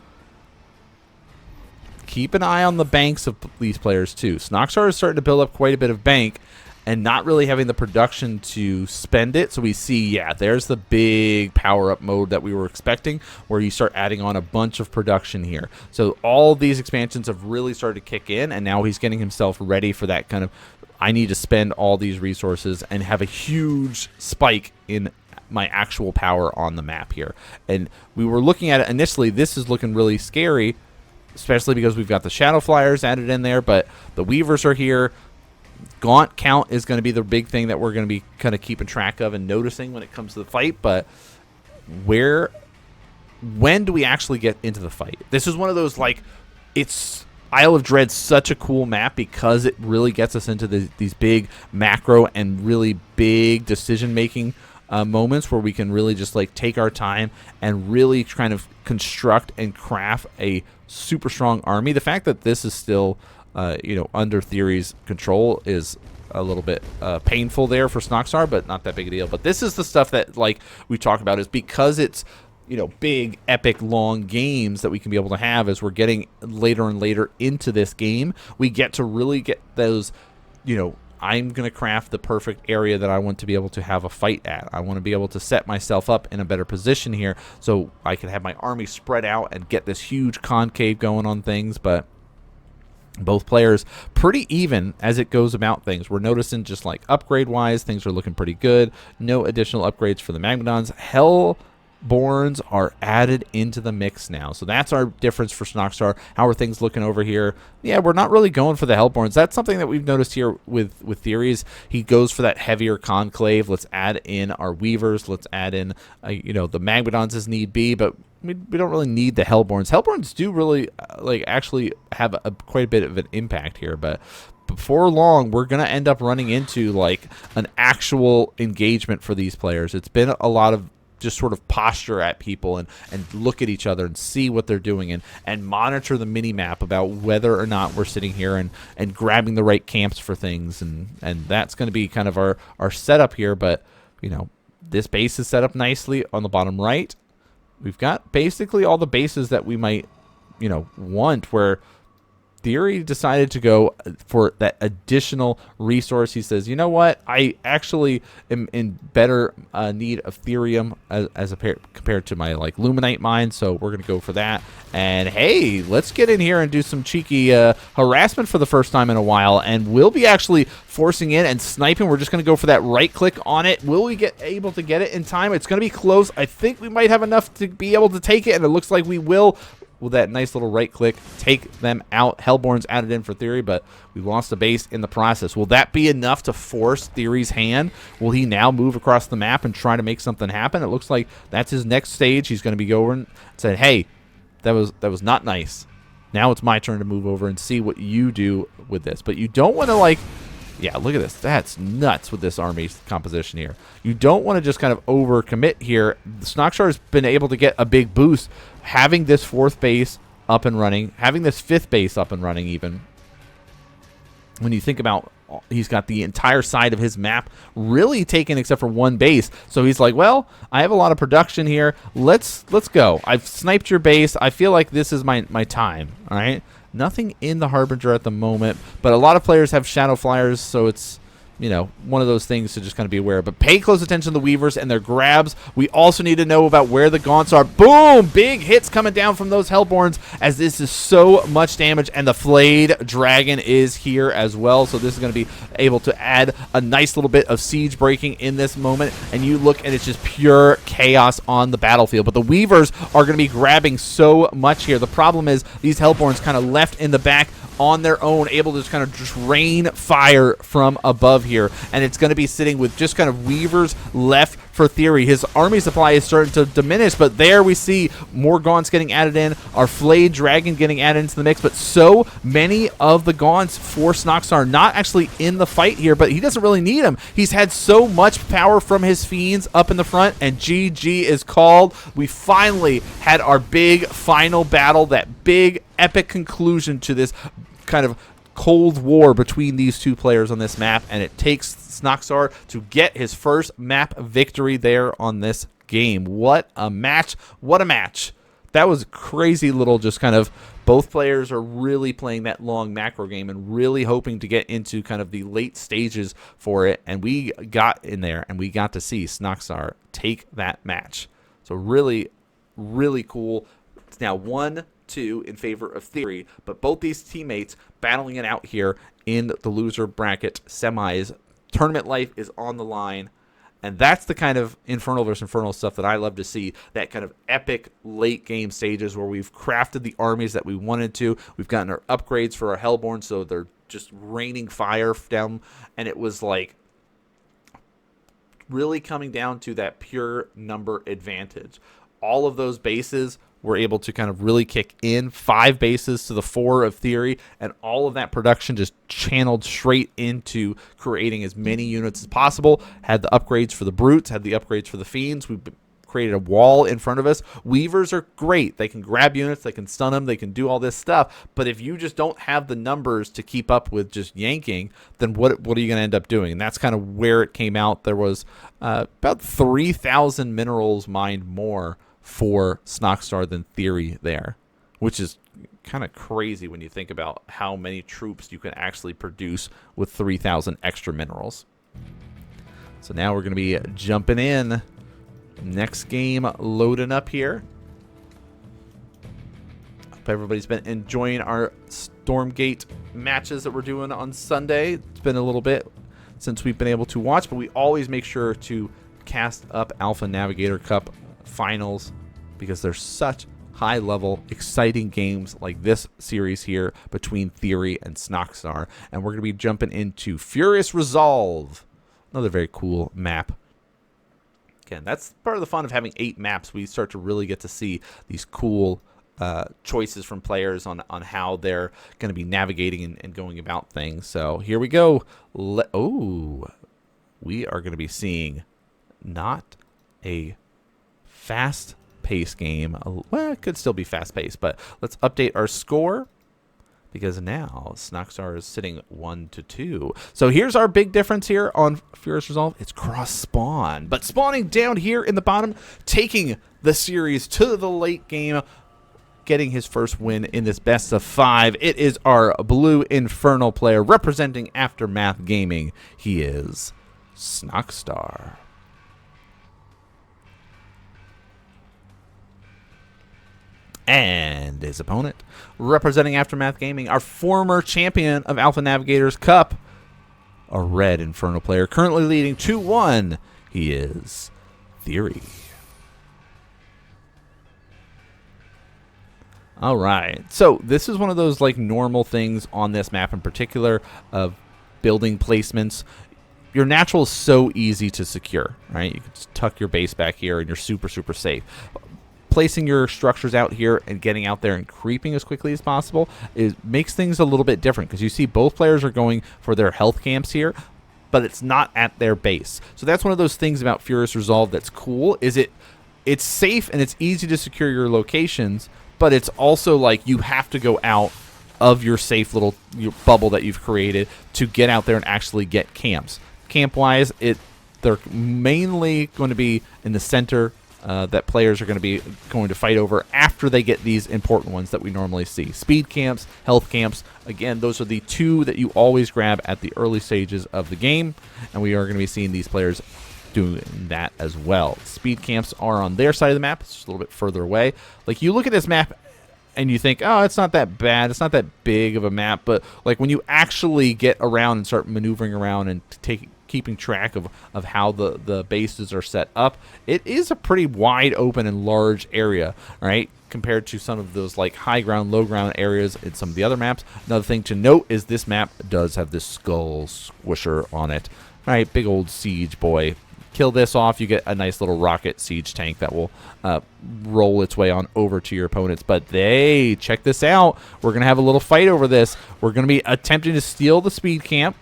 Keep an eye on the banks of these players too. Snoxtar is starting to build up quite a bit of bank and not really having the production to spend it. So we see, yeah, there's the big power-up mode that we were expecting, where you start adding on a bunch of production here. So all these expansions have really started to kick in, and now he's getting himself ready for that kind of, I need to spend all these resources and have a huge spike in my actual power on the map here. And we were looking at it initially. This is looking really scary, especially because we've got the Shadow Flyers added in there, but the Weavers are here. Gaunt count is going to be the big thing that we're going to be kind of keeping track of and noticing when it comes to the fight. But when do we actually get into the fight? This is one of those, like, it's Isle of Dread's such a cool map because it really gets us into these big macro and really big decision-making moments where we can really just like take our time and really kind of construct and craft a super strong army. The fact that this is still under Theory's control is a little bit painful there for Snoxtar, but not that big a deal. But this is the stuff that, like we talk about, is because it's big, epic, long games that we can be able to have as we're getting later and later into this game. We get to really get those, I'm going to craft the perfect area that I want to be able to have a fight at. I want to be able to set myself up in a better position here so I can have my army spread out and get this huge concave going on things. But both players pretty even as it goes about things. We're noticing just like upgrade-wise, things are looking pretty good. No additional upgrades for the Magmadons. Hellborns are added into the mix now. So that's our difference for Snoxtar. How are things looking over here? Yeah, we're not really going for the Hellborns. That's something that we've noticed here with Theories. He goes for that heavier conclave. Let's add in our Weavers. Let's add in, the Magmadons as need be, but we don't really need the Hellborns. Hellborns do really, actually have quite a bit of an impact here, but before long, we're going to end up running into, an actual engagement for these players. It's been a lot of just sort of posture at people and look at each other and see what they're doing and monitor the mini-map about whether or not we're sitting here and grabbing the right camps for things. And that's going to be kind of our setup here. But, this base is set up nicely on the bottom right. We've got basically all the bases that we might, want, where Theory decided to go for that additional resource. He says, you know what? I actually am in better need of Therium compared to my Luminite mine, so we're going to go for that. And hey, let's get in here and do some cheeky harassment for the first time in a while, and we'll be actually forcing in and sniping. We're just going to go for that right click on it. Will we get able to get it in time? It's going to be close. I think we might have enough to be able to take it, and it looks like we will. With that nice little right click, take them out. Hellborn's added in for Theory, but we lost a base in the process. Will that be enough to force Theory's hand? Will he now move across the map and try to make something happen? It looks like that's his next stage. He's going to be going and saying, hey, that was not nice. Now it's my turn to move over and see what you do with this. But you don't want to yeah, look at this. That's nuts with this army composition here. You don't want to just kind of overcommit here. Snoxtar has been able to get a big boost having this fourth base up and running, having this fifth base up and running even. When you think about, he's got the entire side of his map really taken except for one base. So he's like, well, I have a lot of production here. Let's go. I've sniped your base. I feel like this is my time, all right? Nothing in the Harbinger at the moment, but a lot of players have Shadow Flyers, so it's you know, one of those things to just kind of be aware of. But pay close attention to the Weavers and their grabs. We also need to know about where the Gaunts are. Boom! Big hits coming down from those Hellborns, as this is so much damage. And the Flayed Dragon is here as well. So this is going to be able to add a nice little bit of siege breaking in this moment. And you look, and it's just pure chaos on the battlefield. But the Weavers are going to be grabbing so much here. The problem is these Hellborns kind of left in the back on their own, able to just kind of drain fire from above here, and it's going to be sitting with just kind of Weavers left for Theory. His army supply is starting to diminish, but there we see more Gaunts getting added in, our Flayed Dragon getting added into the mix, but so many of the Gaunts for Snoxtar not actually in the fight here, but he doesn't really need them. He's had so much power from his Fiends up in the front, and GG is called. We finally had our big final battle, that big epic conclusion to this kind of cold war between these two players on this map, and it takes Snoxtar to get his first map victory there on this game. What a match. What a match. That was crazy little, just kind of, both players are really playing that long macro game and really hoping to get into kind of the late stages for it, and we got in there and we got to see Snoxtar take that match. So really, really cool. It's now 1-2 in favor of Theory, but both these teammates battling it out here in the loser bracket semis. Tournament life is on the line, and that's the kind of Infernal versus Infernal stuff that I love to see, that kind of epic late game stages where we've crafted the armies that we wanted to. We've gotten our upgrades for our Hellborn, so they're just raining fire down, and it was like really coming down to that pure number advantage. All of those bases were able to kind of really kick in, 5 bases to the 4 of Theory, and all of that production just channeled straight into creating as many units as possible. Had the upgrades for the Brutes, had the upgrades for the Fiends. We created a wall in front of us. Weavers are great. They can grab units, they can stun them, they can do all this stuff, but if you just don't have the numbers to keep up with just yanking, then what are you going to end up doing? And that's kind of where it came out. There was about 3,000 minerals mined more for Snoxtar than Theory there, which is kind of crazy when you think about how many troops you can actually produce with 3,000 extra minerals. So now we're going to be jumping in. Next game loading up here. Hope everybody's been enjoying our Stormgate matches that we're doing on Sunday. It's been a little bit since we've been able to watch, but we always make sure to cast up Alpha Navigator Cup finals because there's such high level exciting games like this series here between Theory and Snoxtar, and we're going to be jumping into Furious Resolve, another very cool map. Again, that's part of the fun of having 8 maps. We start to really get to see these cool choices from players on how they're going to be navigating and going about things. So here we go. We are going to be seeing not a fast-paced game. Well, it could still be fast-paced, but let's update our score because now Snoxtar is sitting 1-2. So here's our big difference here on Furious Resolve. It's cross-spawn, but spawning down here in the bottom, taking the series to the late game, getting his first win in this best of 5. It is our blue Infernal player representing Aftermath Gaming. He is Snoxtar. And his opponent, representing Aftermath Gaming, our former champion of Alpha Navigators Cup, a red Infernal player, currently leading 2-1. He is Theory. All right, so this is one of those like normal things on this map in particular of building placements. Your natural is so easy to secure, right? You can just tuck your base back here and you're super, super safe. Placing your structures out here and getting out there and creeping as quickly as possible makes things a little bit different because you see both players are going for their health camps here, but it's not at their base. So that's one of those things about Furious Resolve that's cool, is it's safe and it's easy to secure your locations, but it's also like you have to go out of your safe little bubble that you've created to get out there and actually get camps. Camp-wise, they're mainly going to be in the center that players are going to fight over after they get these important ones that we normally see. Speed camps, health camps. Again, those are the two that you always grab at the early stages of the game, and we are going to be seeing these players doing that as well. Speed camps are on their side of the map. It's just a little bit further away. Like, you look at this map and you think, oh, it's not that bad. It's not that big of a map. But like when you actually get around and start maneuvering around and keeping track of how the bases are set up, it is a pretty wide open and large area, right? Compared to some of those like high ground, low ground areas in some of the other maps. Another thing to note is this map does have this skull squisher on it. All right, big old siege boy. Kill this off, you get a nice little rocket siege tank that will roll its way on over to your opponents. But they, check this out. We're going to have a little fight over this. We're going to be attempting to steal the speed camp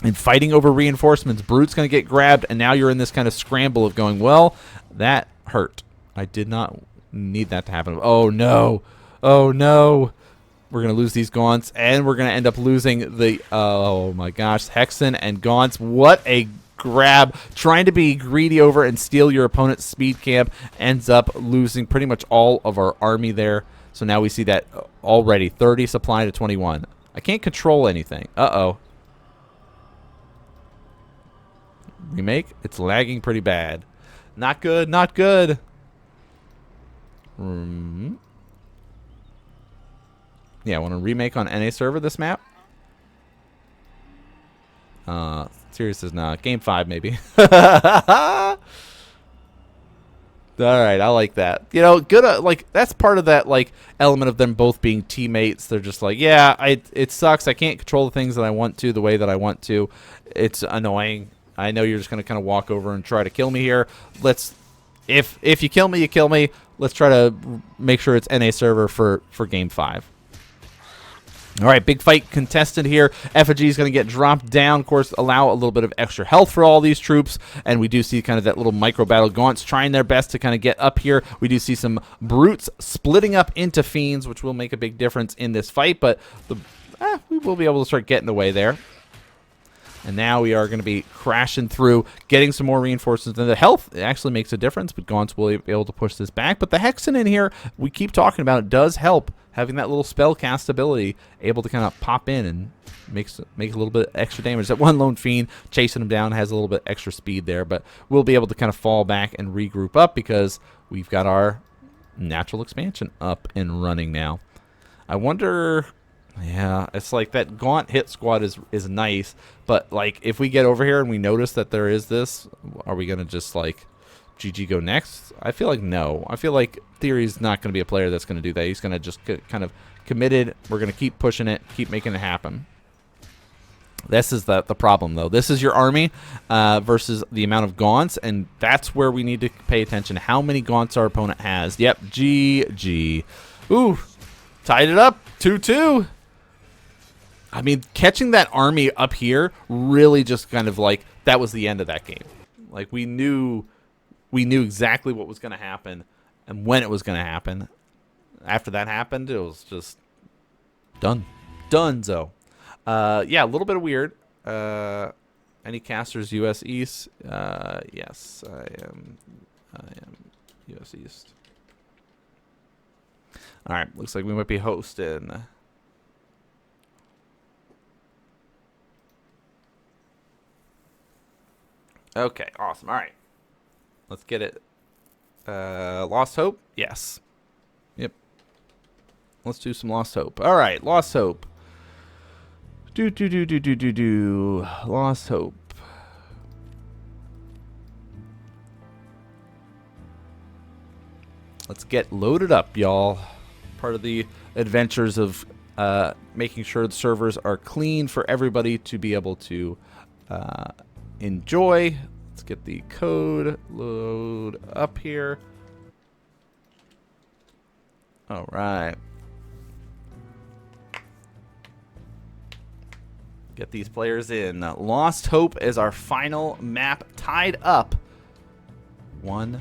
and fighting over reinforcements. Brute's going to get grabbed, and now you're in this kind of scramble of going, well, that hurt. I did not need that to happen. Oh, no. Oh, no. We're going to lose these Gaunts, and we're going to end up losing the, oh, my gosh, Hexen and Gaunts. What a grab. Trying to be greedy over and steal your opponent's speed camp ends up losing pretty much all of our army there. So now we see that already 30 supply to 21. I can't control anything. Uh-oh. Remake. It's lagging pretty bad. Not good. Not good. Yeah, I want to remake on NA server this map. Serious is not. Game 5, maybe. All right, I like that. You know, good. Like, that's part of that like element of them both being teammates. They're just like, yeah, it sucks. I can't control the things that I want to the way that I want to. It's annoying. I know you're just gonna kind of walk over and try to kill me here. Let's, if you kill me, you kill me. Let's try to make sure it's NA server for Game 5. All right, big fight contested here. Effigy is going to get dropped down. Of course, allow a little bit of extra health for all these troops. And we do see kind of that little micro battle. Gaunts trying their best to kind of get up here. We do see some Brutes splitting up into Fiends, which will make a big difference in this fight. But we will be able to start getting away there. And now we are going to be crashing through, getting some more reinforcements. And the health actually makes a difference, but Gaunts will be able to push this back. But the Hexen in here, we keep talking about it, does help. Having that little spell cast ability, able to kind of pop in and make a little bit extra damage. That one lone fiend chasing him down has a little bit extra speed there, but we'll be able to kind of fall back and regroup up because we've got our natural expansion up and running now. I wonder, yeah, it's like that Gaunt hit squad is nice, but like if we get over here and we notice that there is this, are we gonna just like GG go next? I feel like no. I feel like Theory's not going to be a player that's going to do that. He's going to just get kind of committed. We're going to keep pushing it, keep making it happen. This is the problem, though. This is your army versus the amount of Gaunts, and that's where we need to pay attention. How many Gaunts our opponent has. Yep, GG. Ooh, tied it up, 2-2. I mean, catching that army up here really just kind of like, that was the end of that game. Like, we knew exactly what was going to happen and when it was going to happen. After that happened, it was just done. Donezo. Yeah, a little bit of weird. Any casters US East? Yes, I am US East. All right, looks like we might be hosting. Okay, awesome. All right. Let's get it. Lost Hope? Yes. Yep. Let's do some Lost Hope. All right, Lost Hope. Lost Hope. Let's get loaded up, y'all. Part of the adventures of making sure the servers are clean for everybody to be able to enjoy. Let's get the code load up here. All right. Get these players in. Lost Hope is our final map, tied up 1-1.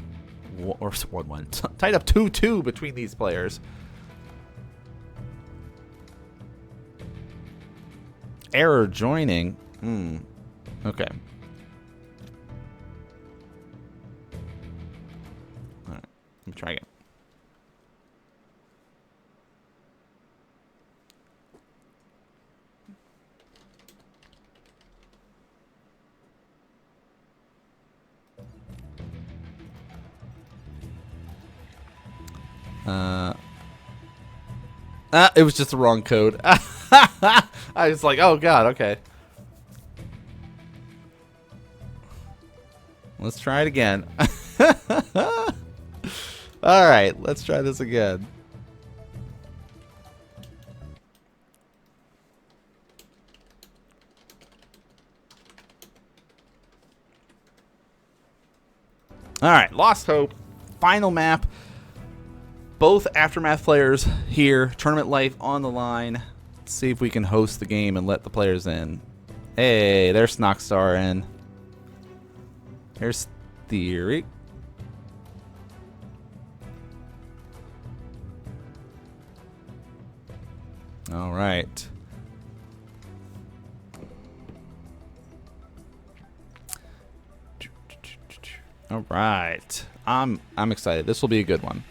Tied up 2-2 between these players. Error joining. Okay. Try again. It was just the wrong code. I was like, oh god, okay. Let's try it again. Alright, let's try this again. Alright, Lost Hope. Final map. Both Aftermath players here. Tournament life on the line. Let's see if we can host the game and let the players in. Hey, there's Snoxtar in. There's Theory. All right. All right. I'm excited. This will be a good one.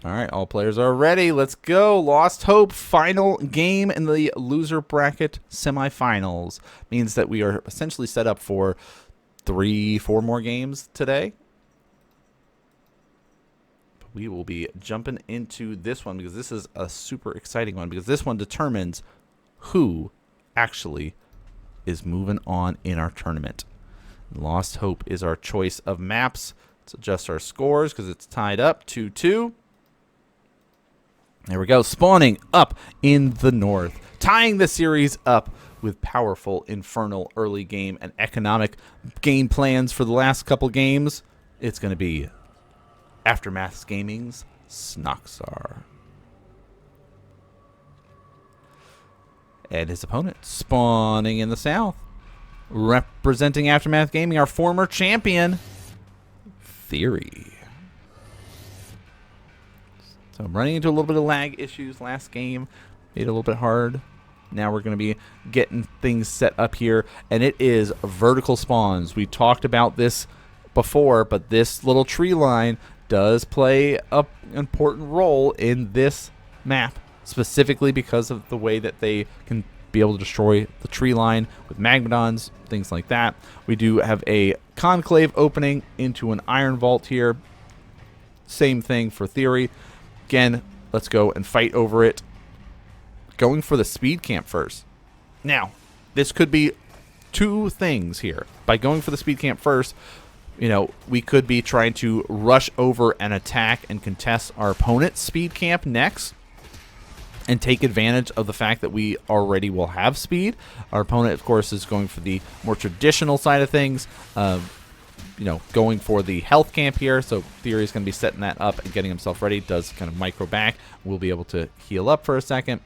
All right, all players are ready. Let's go. Lost Hope, final game in the loser bracket semifinals. Means that we are essentially set up for 3-4 more games today. But we will be jumping into this one because this is a super exciting one, because this one determines who actually is moving on in our tournament. Lost Hope is our choice of maps. Let's adjust our scores because it's tied up 2-2. There we go, spawning up in the north, tying the series up with powerful infernal early game and economic game plans for the last couple games. It's going to be Aftermath Gaming's Snoxtar. And his opponent spawning in the south, representing Aftermath Gaming, our former champion, Theory. So I'm running into a little bit of lag issues last game. Made it a little bit hard. Now we're going to be getting things set up here. And it is vertical spawns. We talked about this before, but this little tree line does play an important role in this map, specifically because of the way that they can be able to destroy the tree line with magmadons, things like that. We do have a conclave opening into an iron vault here. Same thing for Theory. Again, let's go and fight over it. Going for the speed camp first. Now, this could be two things here. By going for the speed camp first, you know, we could be trying to rush over and attack and contest our opponent's speed camp next and take advantage of the fact that we already will have speed. Our opponent, of course, is going for the more traditional side of things. You know, going for the health camp here. So Theory is going to be setting that up and getting himself ready. Does kind of micro back. We'll be able to heal up for a second,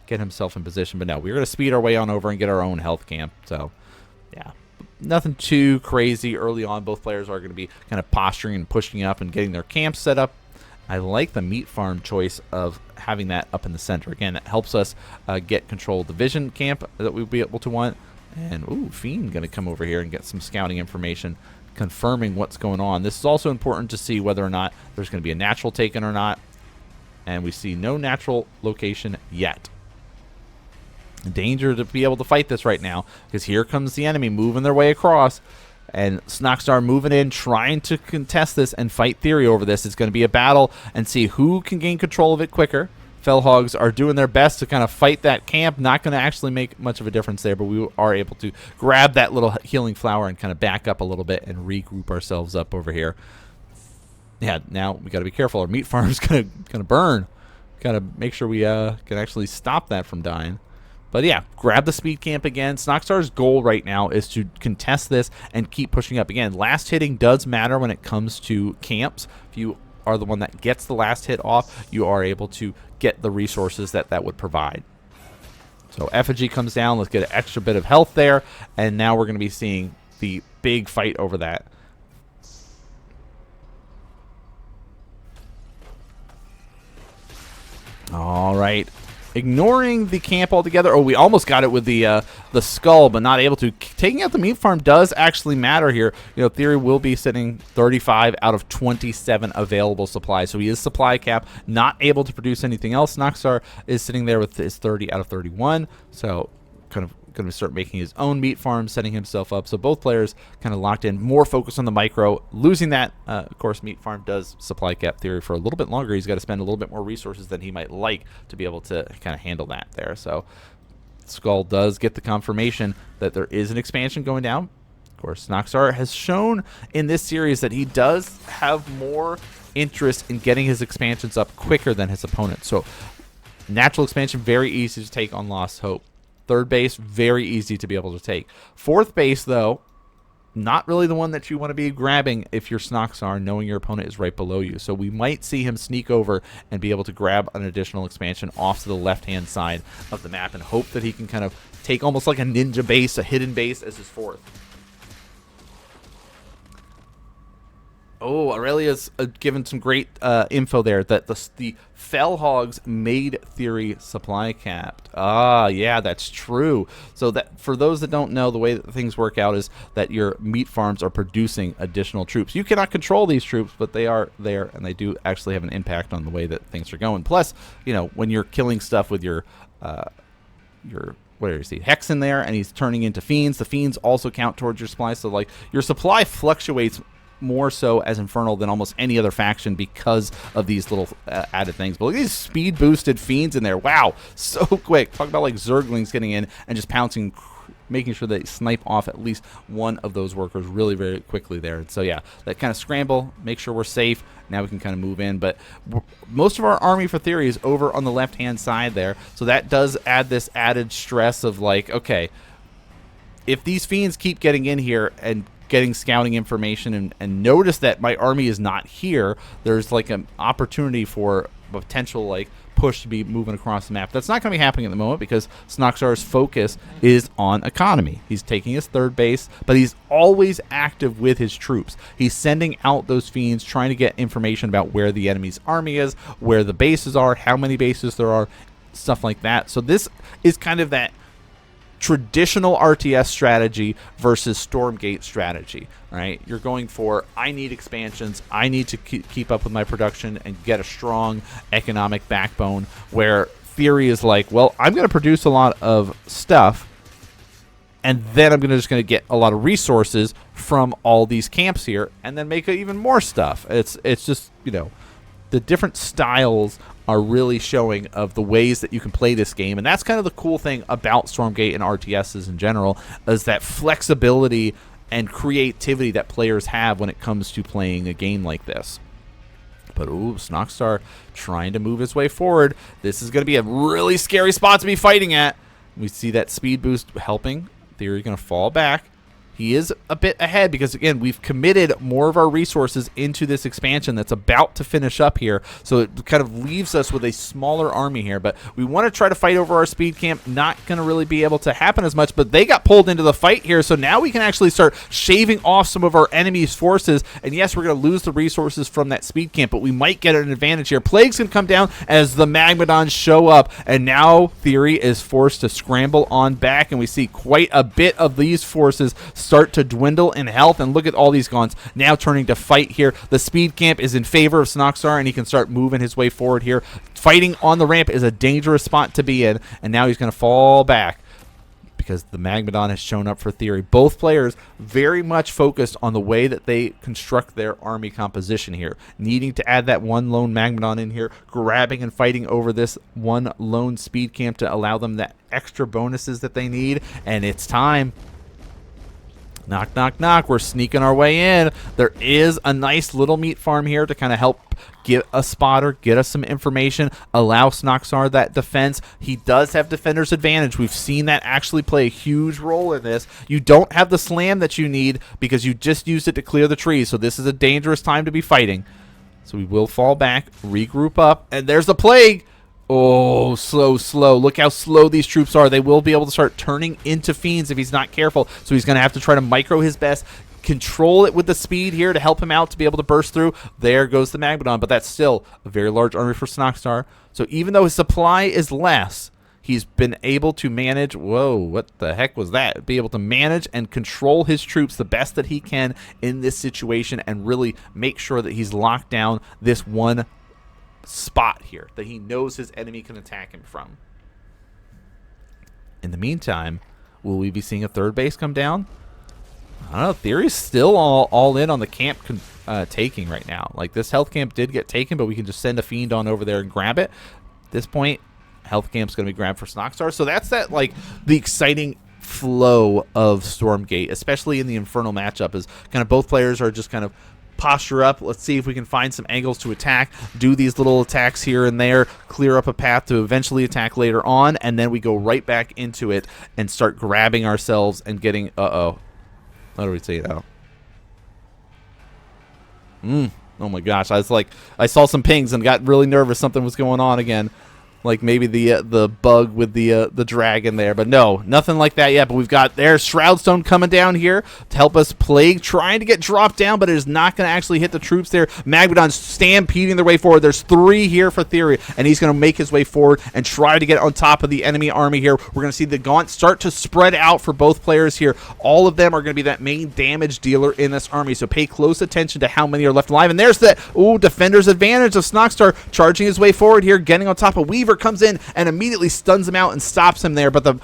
get himself in position. But no, we're going to speed our way on over and get our own health camp. So, yeah, nothing too crazy early on. Both players are going to be kind of posturing and pushing up and getting their camps set up. I like the meat farm choice of having that up in the center. Again, that helps us get control of the vision camp that we'll be able to want. And, ooh, Fiend going to come over here and get some scouting information, confirming what's going on. This is also important to see whether or not there's going to be a natural taken or not. And we see no natural location yet. Danger to be able to fight this right now, because here comes the enemy moving their way across. And Snoxtar moving in, trying to contest this and fight Theory over this. It's going to be a battle and see who can gain control of it quicker. Fellhogs are doing their best to kind of fight that camp. Not going to actually make much of a difference there, but we are able to grab that little healing flower and kind of back up a little bit and regroup ourselves up over here. Yeah, now we got to be careful. Our meat farm is going to burn. Got to make sure we can actually stop that from dying. But yeah, grab the speed camp again. Snoxtar's goal right now is to contest this and keep pushing up. Again, last hitting does matter when it comes to camps. If you are the one that gets the last hit off, you are able to get the resources that would provide. So Effigy comes down. Let's get an extra bit of health there. And now we're going to be seeing the big fight over that. All right. ignoring the camp altogether. Oh, we almost got it with the skull, but not able to. Taking out the meat farm does actually matter here. You know, Theory will be sitting 35 out of 27 available supplies, so he is supply cap, not able to produce anything else. Snoxtar is sitting there with his 30 out of 31, so kind of going to start making his own meat farm, setting himself up. So both players kind of locked in, more focus on the micro. Losing that, of course, meat farm does supply cap Theory for a little bit longer. He's got to spend a little bit more resources than he might like to be able to kind of handle that there. So Skull does get the confirmation that there is an expansion going down. Of course, Snoxtar has shown in this series that he does have more interest in getting his expansions up quicker than his opponent. So natural expansion, very easy to take on Lost Hope. Third base, very easy to be able to take. Fourth base, though, not really the one that you want to be grabbing if you're Snoxtar, knowing your opponent is right below you. So we might see him sneak over and be able to grab an additional expansion off to the left-hand side of the map and hope that he can kind of take almost like a ninja base, a hidden base, as his fourth. Oh, Aurelia's given some great info there that the Fell Hogs made Theory supply capped. Ah, yeah, that's true. So that for those that don't know, the way that things work out is that your meat farms are producing additional troops. You cannot control these troops, but they are there, and they do actually have an impact on the way that things are going. Plus, you know, when you're killing stuff with your what do you see, Hex in there, and he's turning into Fiends, the Fiends also count towards your supply. So, like, your supply fluctuates more so as Infernal than almost any other faction because of these little added things. But look at these speed boosted Fiends in there. Wow, so quick. Talk about like Zerglings getting in and just pouncing, making sure they snipe off at least one of those workers really very quickly there. And so yeah, that kind of scramble, make sure we're safe. Now we can kind of move in, but most of our army for Theory is over on the left hand side there, so that does add this added stress of like, okay, if these Fiends keep getting in here and getting scouting information and notice that my army is not here, there's like an opportunity for a potential like push to be moving across the map. That's not going to be happening at the moment because Snoxtar's focus is on economy. He's taking his third base, but he's always active with his troops. He's sending out those Fiends, trying to get information about where the enemy's army is, where the bases are, how many bases there are, stuff like that. So this is kind of that traditional RTS strategy versus Stormgate strategy, right? You're going for, I need expansions, I need to keep up with my production and get a strong economic backbone, where Theory is like, well, I'm going to produce a lot of stuff and then I'm just going to get a lot of resources from all these camps here and then make even more stuff. It's just, you know, the different styles are really showing of the ways that you can play this game. And that's kind of the cool thing about Stormgate and RTSs in general, is that flexibility and creativity that players have when it comes to playing a game like this. But, ooh, Snoxtar trying to move his way forward. This is going to be a really scary spot to be fighting at. We see that speed boost helping. Theory going to fall back. He is a bit ahead because, again, we've committed more of our resources into this expansion that's about to finish up here. So it kind of leaves us with a smaller army here. But we want to try to fight over our speed camp. Not going to really be able to happen as much. But they got pulled into the fight here. So now we can actually start shaving off some of our enemy's forces. And yes, we're going to lose the resources from that speed camp, but we might get an advantage here. Plague's going to come down as the Magmadons show up. And now Theory is forced to scramble on back. And we see quite a bit of these forces start to dwindle in health, and look at all these Gaunts now turning to fight here. The speed camp is in favor of Snoxtar, and he can start moving his way forward here. Fighting on the ramp is a dangerous spot to be in, and now he's going to fall back because the Magmadon has shown up for Theory. Both players very much focused on the way that they construct their army composition here, needing to add that one lone Magmadon in here, grabbing and fighting over this one lone speed camp to allow them that extra bonuses that they need, and it's time. Knock, knock, knock. We're sneaking our way in. There is a nice little meat farm here to kind of help get a spotter, get us some information, allow Snoxtar that defense. He does have defender's advantage. We've seen that actually play a huge role in this. You don't have the slam that you need because you just used it to clear the trees, so this is a dangerous time to be fighting. So we will fall back, regroup up, and there's the Plague. Oh, slow. Look how slow these troops are. They will be able to start turning into Fiends if he's not careful. So he's going to have to try to micro his best, control it with the speed here to help him out to be able to burst through. There goes the Magmadon, but that's still a very large army for Snoxtar. So even though his supply is less, he's been able to manage, whoa, what the heck was that? Be able to manage and control his troops the best that he can in this situation and really make sure that he's locked down this one spot here that he knows his enemy can attack him from. In the meantime, will we be seeing a third base come down? I don't know. Theory's still all in on the camp taking right now. Like, this health camp did get taken, but we can just send a fiend on over there and grab it. At this point, health camp's going to be grabbed for Snoxtar. So that's like the exciting flow of Stormgate, especially in the Infernal matchup, is kind of both players are just kind of posture up. Let's see if we can find some angles to attack, do these little attacks here and there, clear up a path to eventually attack later on, and then we go right back into it and start grabbing ourselves and getting, uh-oh. How do we say it out? Oh my gosh, I saw some pings and got really nervous something was going on again. Like maybe the bug with the dragon there, but no, nothing like that yet. But we've got there's Shroudstone coming down here to help us. Plague trying to get dropped down, but it is not going to actually hit the troops there. Magmadon stampeding their way forward. There's 3 here for Theory, and he's going to make his way forward and try to get on top of the enemy army here. We're going to see the gaunt start to spread out for both players here. All of them are going to be that main damage dealer in this army, so pay close attention to how many are left alive. And there's that defender's advantage of Snoxtar charging his way forward here, getting on top of Weaver. Comes in and immediately stuns him out and stops him there, but the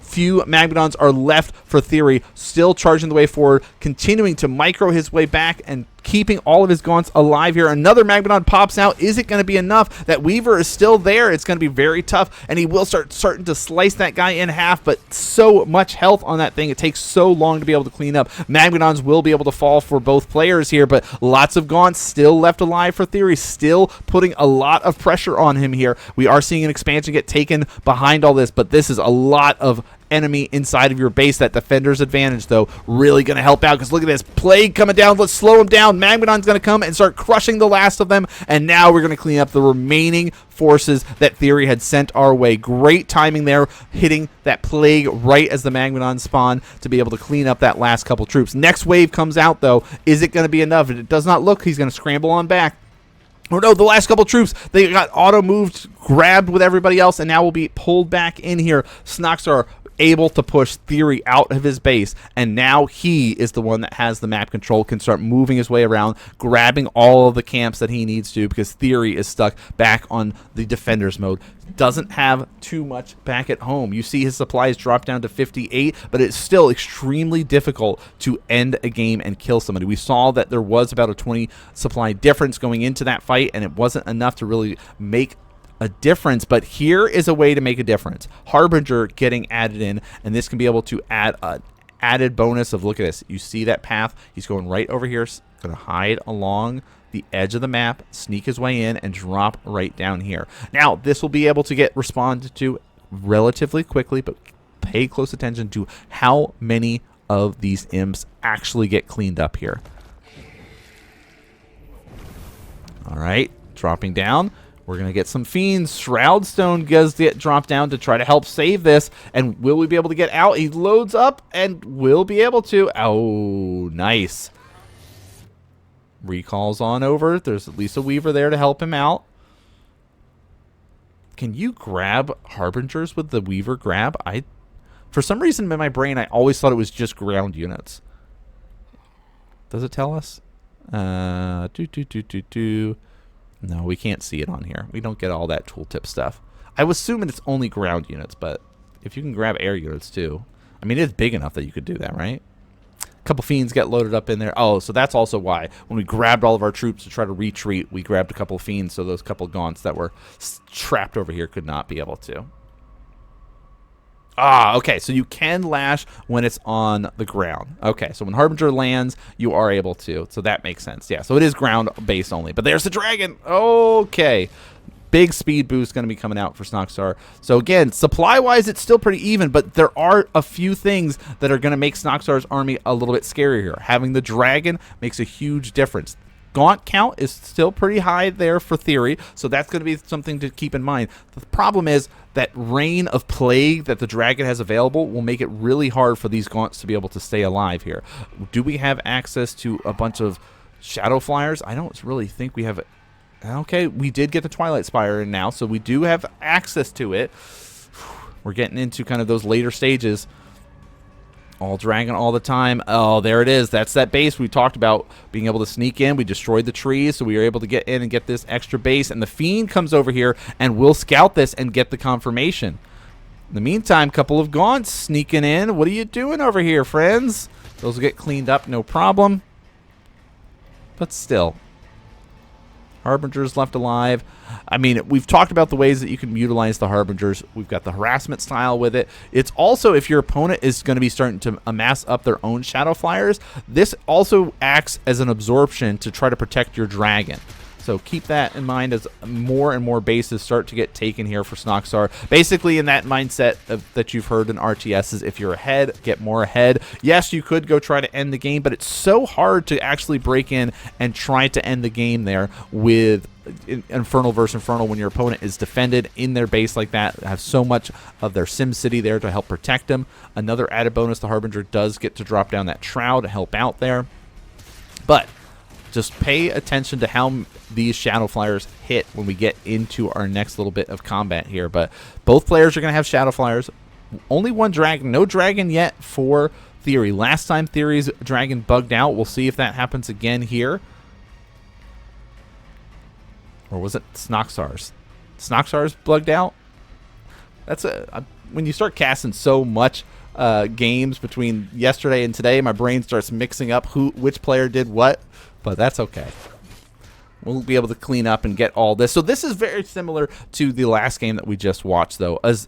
few Magmadons are left for Theory, still charging the way forward, continuing to micro his way back and keeping all of his gaunts alive here. Another Magmadon pops out. Is it going to be enough? That Weaver is still there. It's going to be very tough, and he will starting to slice that guy in half, but so much health on that thing. It takes so long to be able to clean up. Magmadons will be able to fall for both players here, but lots of gaunts still left alive for Theory, still putting a lot of pressure on him here. We are seeing an expansion get taken behind all this, but this is a lot of enemy inside of your base. That defender's advantage, though, really going to help out, because look at this. Plague coming down. Let's slow him down. Magmadon's going to come and start crushing the last of them, and now we're going to clean up the remaining forces that Theory had sent our way. Great timing there, hitting that Plague right as the Magmadon spawn to be able to clean up that last couple troops. Next wave comes out, though. Is it going to be enough? It does not look. He's going to scramble on back. Oh no, the last couple troops, they got auto-moved, grabbed with everybody else, and now will be pulled back in here. Snoxtar able to push Theory out of his base, and now he is the one that has the map control, can start moving his way around, grabbing all of the camps that he needs to, because Theory is stuck back on the defender's mode. Doesn't have too much back at home. You see his supplies drop down to 58, but it's still extremely difficult to end a game and kill somebody. We saw that there was about a 20 supply difference going into that fight, and it wasn't enough to really make a difference, but here is a way to make a difference. Harbinger getting added in, and this can be able to add an added bonus of, look at this, you see that path, he's going right over here, going to hide along the edge of the map, sneak his way in, and drop right down here. Now, this will be able to get responded to relatively quickly, but pay close attention to how many of these imps actually get cleaned up here. All right, dropping down. We're going to get some fiends. Shroudstone does get dropped down to try to help save this. And will we be able to get out? He loads up and will be able to. Oh, nice. Recalls on over. There's at least a Weaver there to help him out. Can you grab Harbingers with the Weaver grab? For some reason in my brain, I always thought it was just ground units. Does it tell us? No, we can't see it on here. We don't get all that tooltip stuff. I was assuming it's only ground units, but if you can grab air units too. I mean, it's big enough that you could do that, right? A couple fiends get loaded up in there. Oh, so that's also why when we grabbed all of our troops to try to retreat, we grabbed a couple of fiends, so those couple of gaunts that were trapped over here could not be able to. Ah, okay, so you can lash when it's on the ground. Okay, so when Harbinger lands, you are able to. So that makes sense. Yeah, so it is ground-based only. But there's the dragon. Okay. Big speed boost going to be coming out for Snoxtar. So again, supply-wise, it's still pretty even, but there are a few things that are going to make Snoxtar's army a little bit scarier here. Having the dragon makes a huge difference. Gaunt count is still pretty high there for Theory, so that's going to be something to keep in mind. The problem is that Rain of Plague that the Dragon has available will make it really hard for these Gaunts to be able to stay alive here. Do we have access to a bunch of Shadow Flyers? I don't really think we have it. Okay, we did get the Twilight Spire in now, so we do have access to it. We're getting into kind of those later stages. All dragon all the time. Oh, there it is. That's that base we talked about being able to sneak in. We destroyed the trees, so we were able to get in and get this extra base. And the Fiend comes over here and will scout this and get the confirmation. In the meantime, couple of Gaunts sneaking in. What are you doing over here, friends? Those will get cleaned up, no problem. But still. Harbingers left alive. I mean, we've talked about the ways that you can utilize the Harbingers. We've got the harassment style with it. It's also, if your opponent is going to be starting to amass up their own Shadow Flyers, this also acts as an absorption to try to protect your dragon. So keep that in mind as more and more bases start to get taken here for Snoxtar. Basically in that mindset that you've heard in RTSs, if you're ahead, get more ahead. Yes, you could go try to end the game, but it's so hard to actually break in and try to end the game there with Infernal versus Infernal when your opponent is defended in their base like that, have so much of their Sim City there to help protect them. Another added bonus, the Harbinger does get to drop down that Shroud to help out there. But just pay attention to how these Shadow Flyers hit when we get into our next little bit of combat here. But both players are going to have Shadow Flyers. Only one dragon. No dragon yet for Theory. Last time Theory's dragon bugged out. We'll see if that happens again here. Or was it Snoxtar's? Snoxtar's bugged out? That's when you start casting so much games between yesterday and today, my brain starts mixing up which player did what. But that's okay. We'll be able to clean up and get all this. So this is very similar to the last game that we just watched, though, as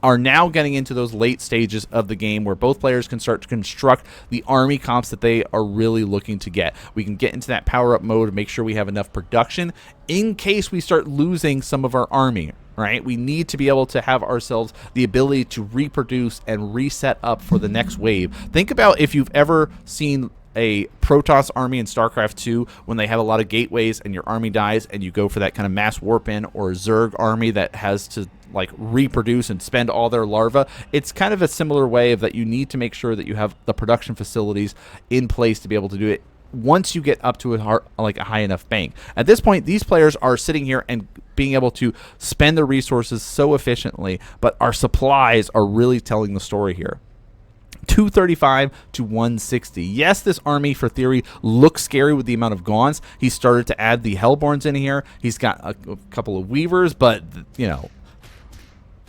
are now getting into those late stages of the game where both players can start to construct the army comps that they are really looking to get. We can get into that power-up mode and make sure we have enough production in case we start losing some of our army. Right? We need to be able to have ourselves the ability to reproduce and reset up for the next wave. Think about if you've ever seen a Protoss army in StarCraft 2 when they have a lot of gateways and your army dies and you go for that kind of mass warp in, or a Zerg army that has to like reproduce and spend all their larvae. It's kind of a similar way of that you need to make sure that you have the production facilities in place to be able to do it once you get up to a high enough bank. At this point, these players are sitting here and being able to spend their resources so efficiently, but our supplies are really telling the story here. 235 to 160. Yes, this army for Theory looks scary with the amount of Gaunts. He started to add the Hellborns in here. He's got a couple of Weavers, but, you know,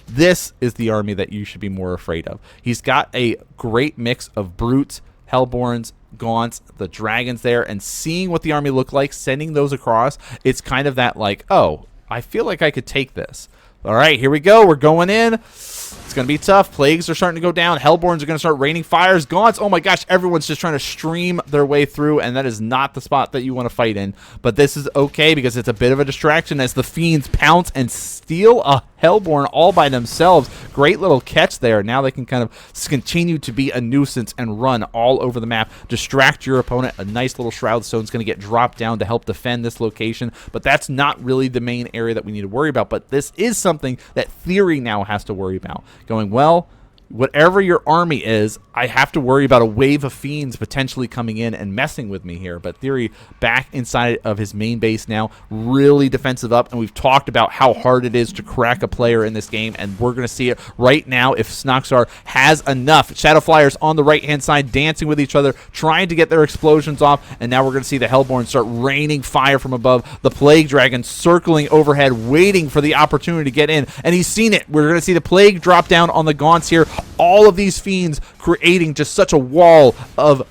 this is the army that you should be more afraid of. He's got a great mix of Brutes, Hellborns, Gaunts, the Dragons there, and seeing what the army looked like, sending those across, it's kind of that like, oh, I feel like I could take this. All right, here we go. We're going in. It's going to be tough. Plagues are starting to go down. Hellborns are going to start raining fires. Gaunts, oh my gosh, everyone's just trying to stream their way through, and that is not the spot that you want to fight in. But this is okay because it's a bit of a distraction as the Fiends pounce and steal a Hellborn all by themselves. Great little catch there. Now they can kind of continue to be a nuisance and run all over the map. Distract your opponent. A nice little Shroud Stone is going to get dropped down to help defend this location, but that's not really the main area that we need to worry about. But this is something that Theory now has to worry about. Going, well, whatever your army is, I have to worry about a wave of Fiends potentially coming in and messing with me here. But Theory back inside of his main base now, really defensive up, and we've talked about how hard it is to crack a player in this game, and we're going to see it right now if Snoxtar has enough. Shadow Flyers on the right-hand side dancing with each other, trying to get their explosions off, and now we're going to see the Hellborn start raining fire from above. The Plague Dragon circling overhead, waiting for the opportunity to get in, and he's seen it. We're going to see the Plague drop down on the Gaunts here. All of these Fiends creating just such a wall of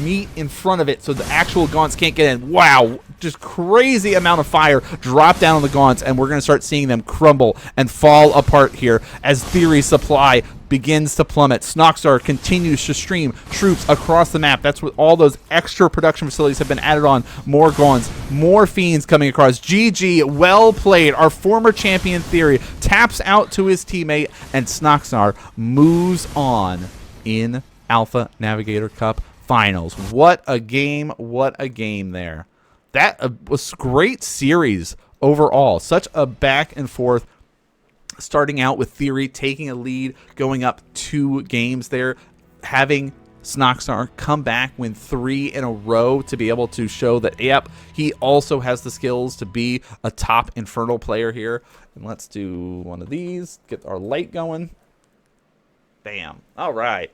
meat in front of it so the actual Gaunts can't get in. Wow, just crazy amount of fire drop down on the Gaunts, and we're going to start seeing them crumble and fall apart here as Theory's supply begins to plummet. Snoxtar continues to stream troops across the map. That's what all those extra production facilities have been added on. More Gaunts, more Fiends coming across. GG, well played. Our former champion Theory taps out to his teammate, and Snoxtar moves on in Alpha Navigator Cup Finals. What a game there. that was great series overall. Such a back and forth, starting out with Theory taking a lead, going up 2 games there, having Snoxtar come back, win 3 in a row to be able to show that, yep, he also has the skills to be a top Infernal player here. And let's do one of these, get our light going. Bam. All right.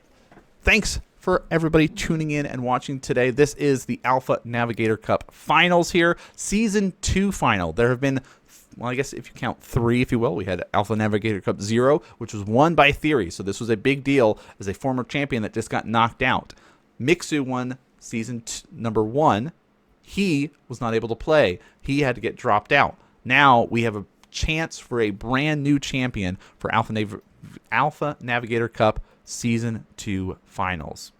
Thanks for everybody tuning in and watching today. This is the Alpha Navigator Cup Finals here, Season 2 final. There have been, well, I guess if you count 3, if you will, we had Alpha Navigator Cup 0, which was won by Theory. So this was a big deal as a former champion that just got knocked out. Mixu won Season number 1. He was not able to play. He had to get dropped out. Now we have a chance for a brand new champion for Alpha Navigator Cup Season 2 finals.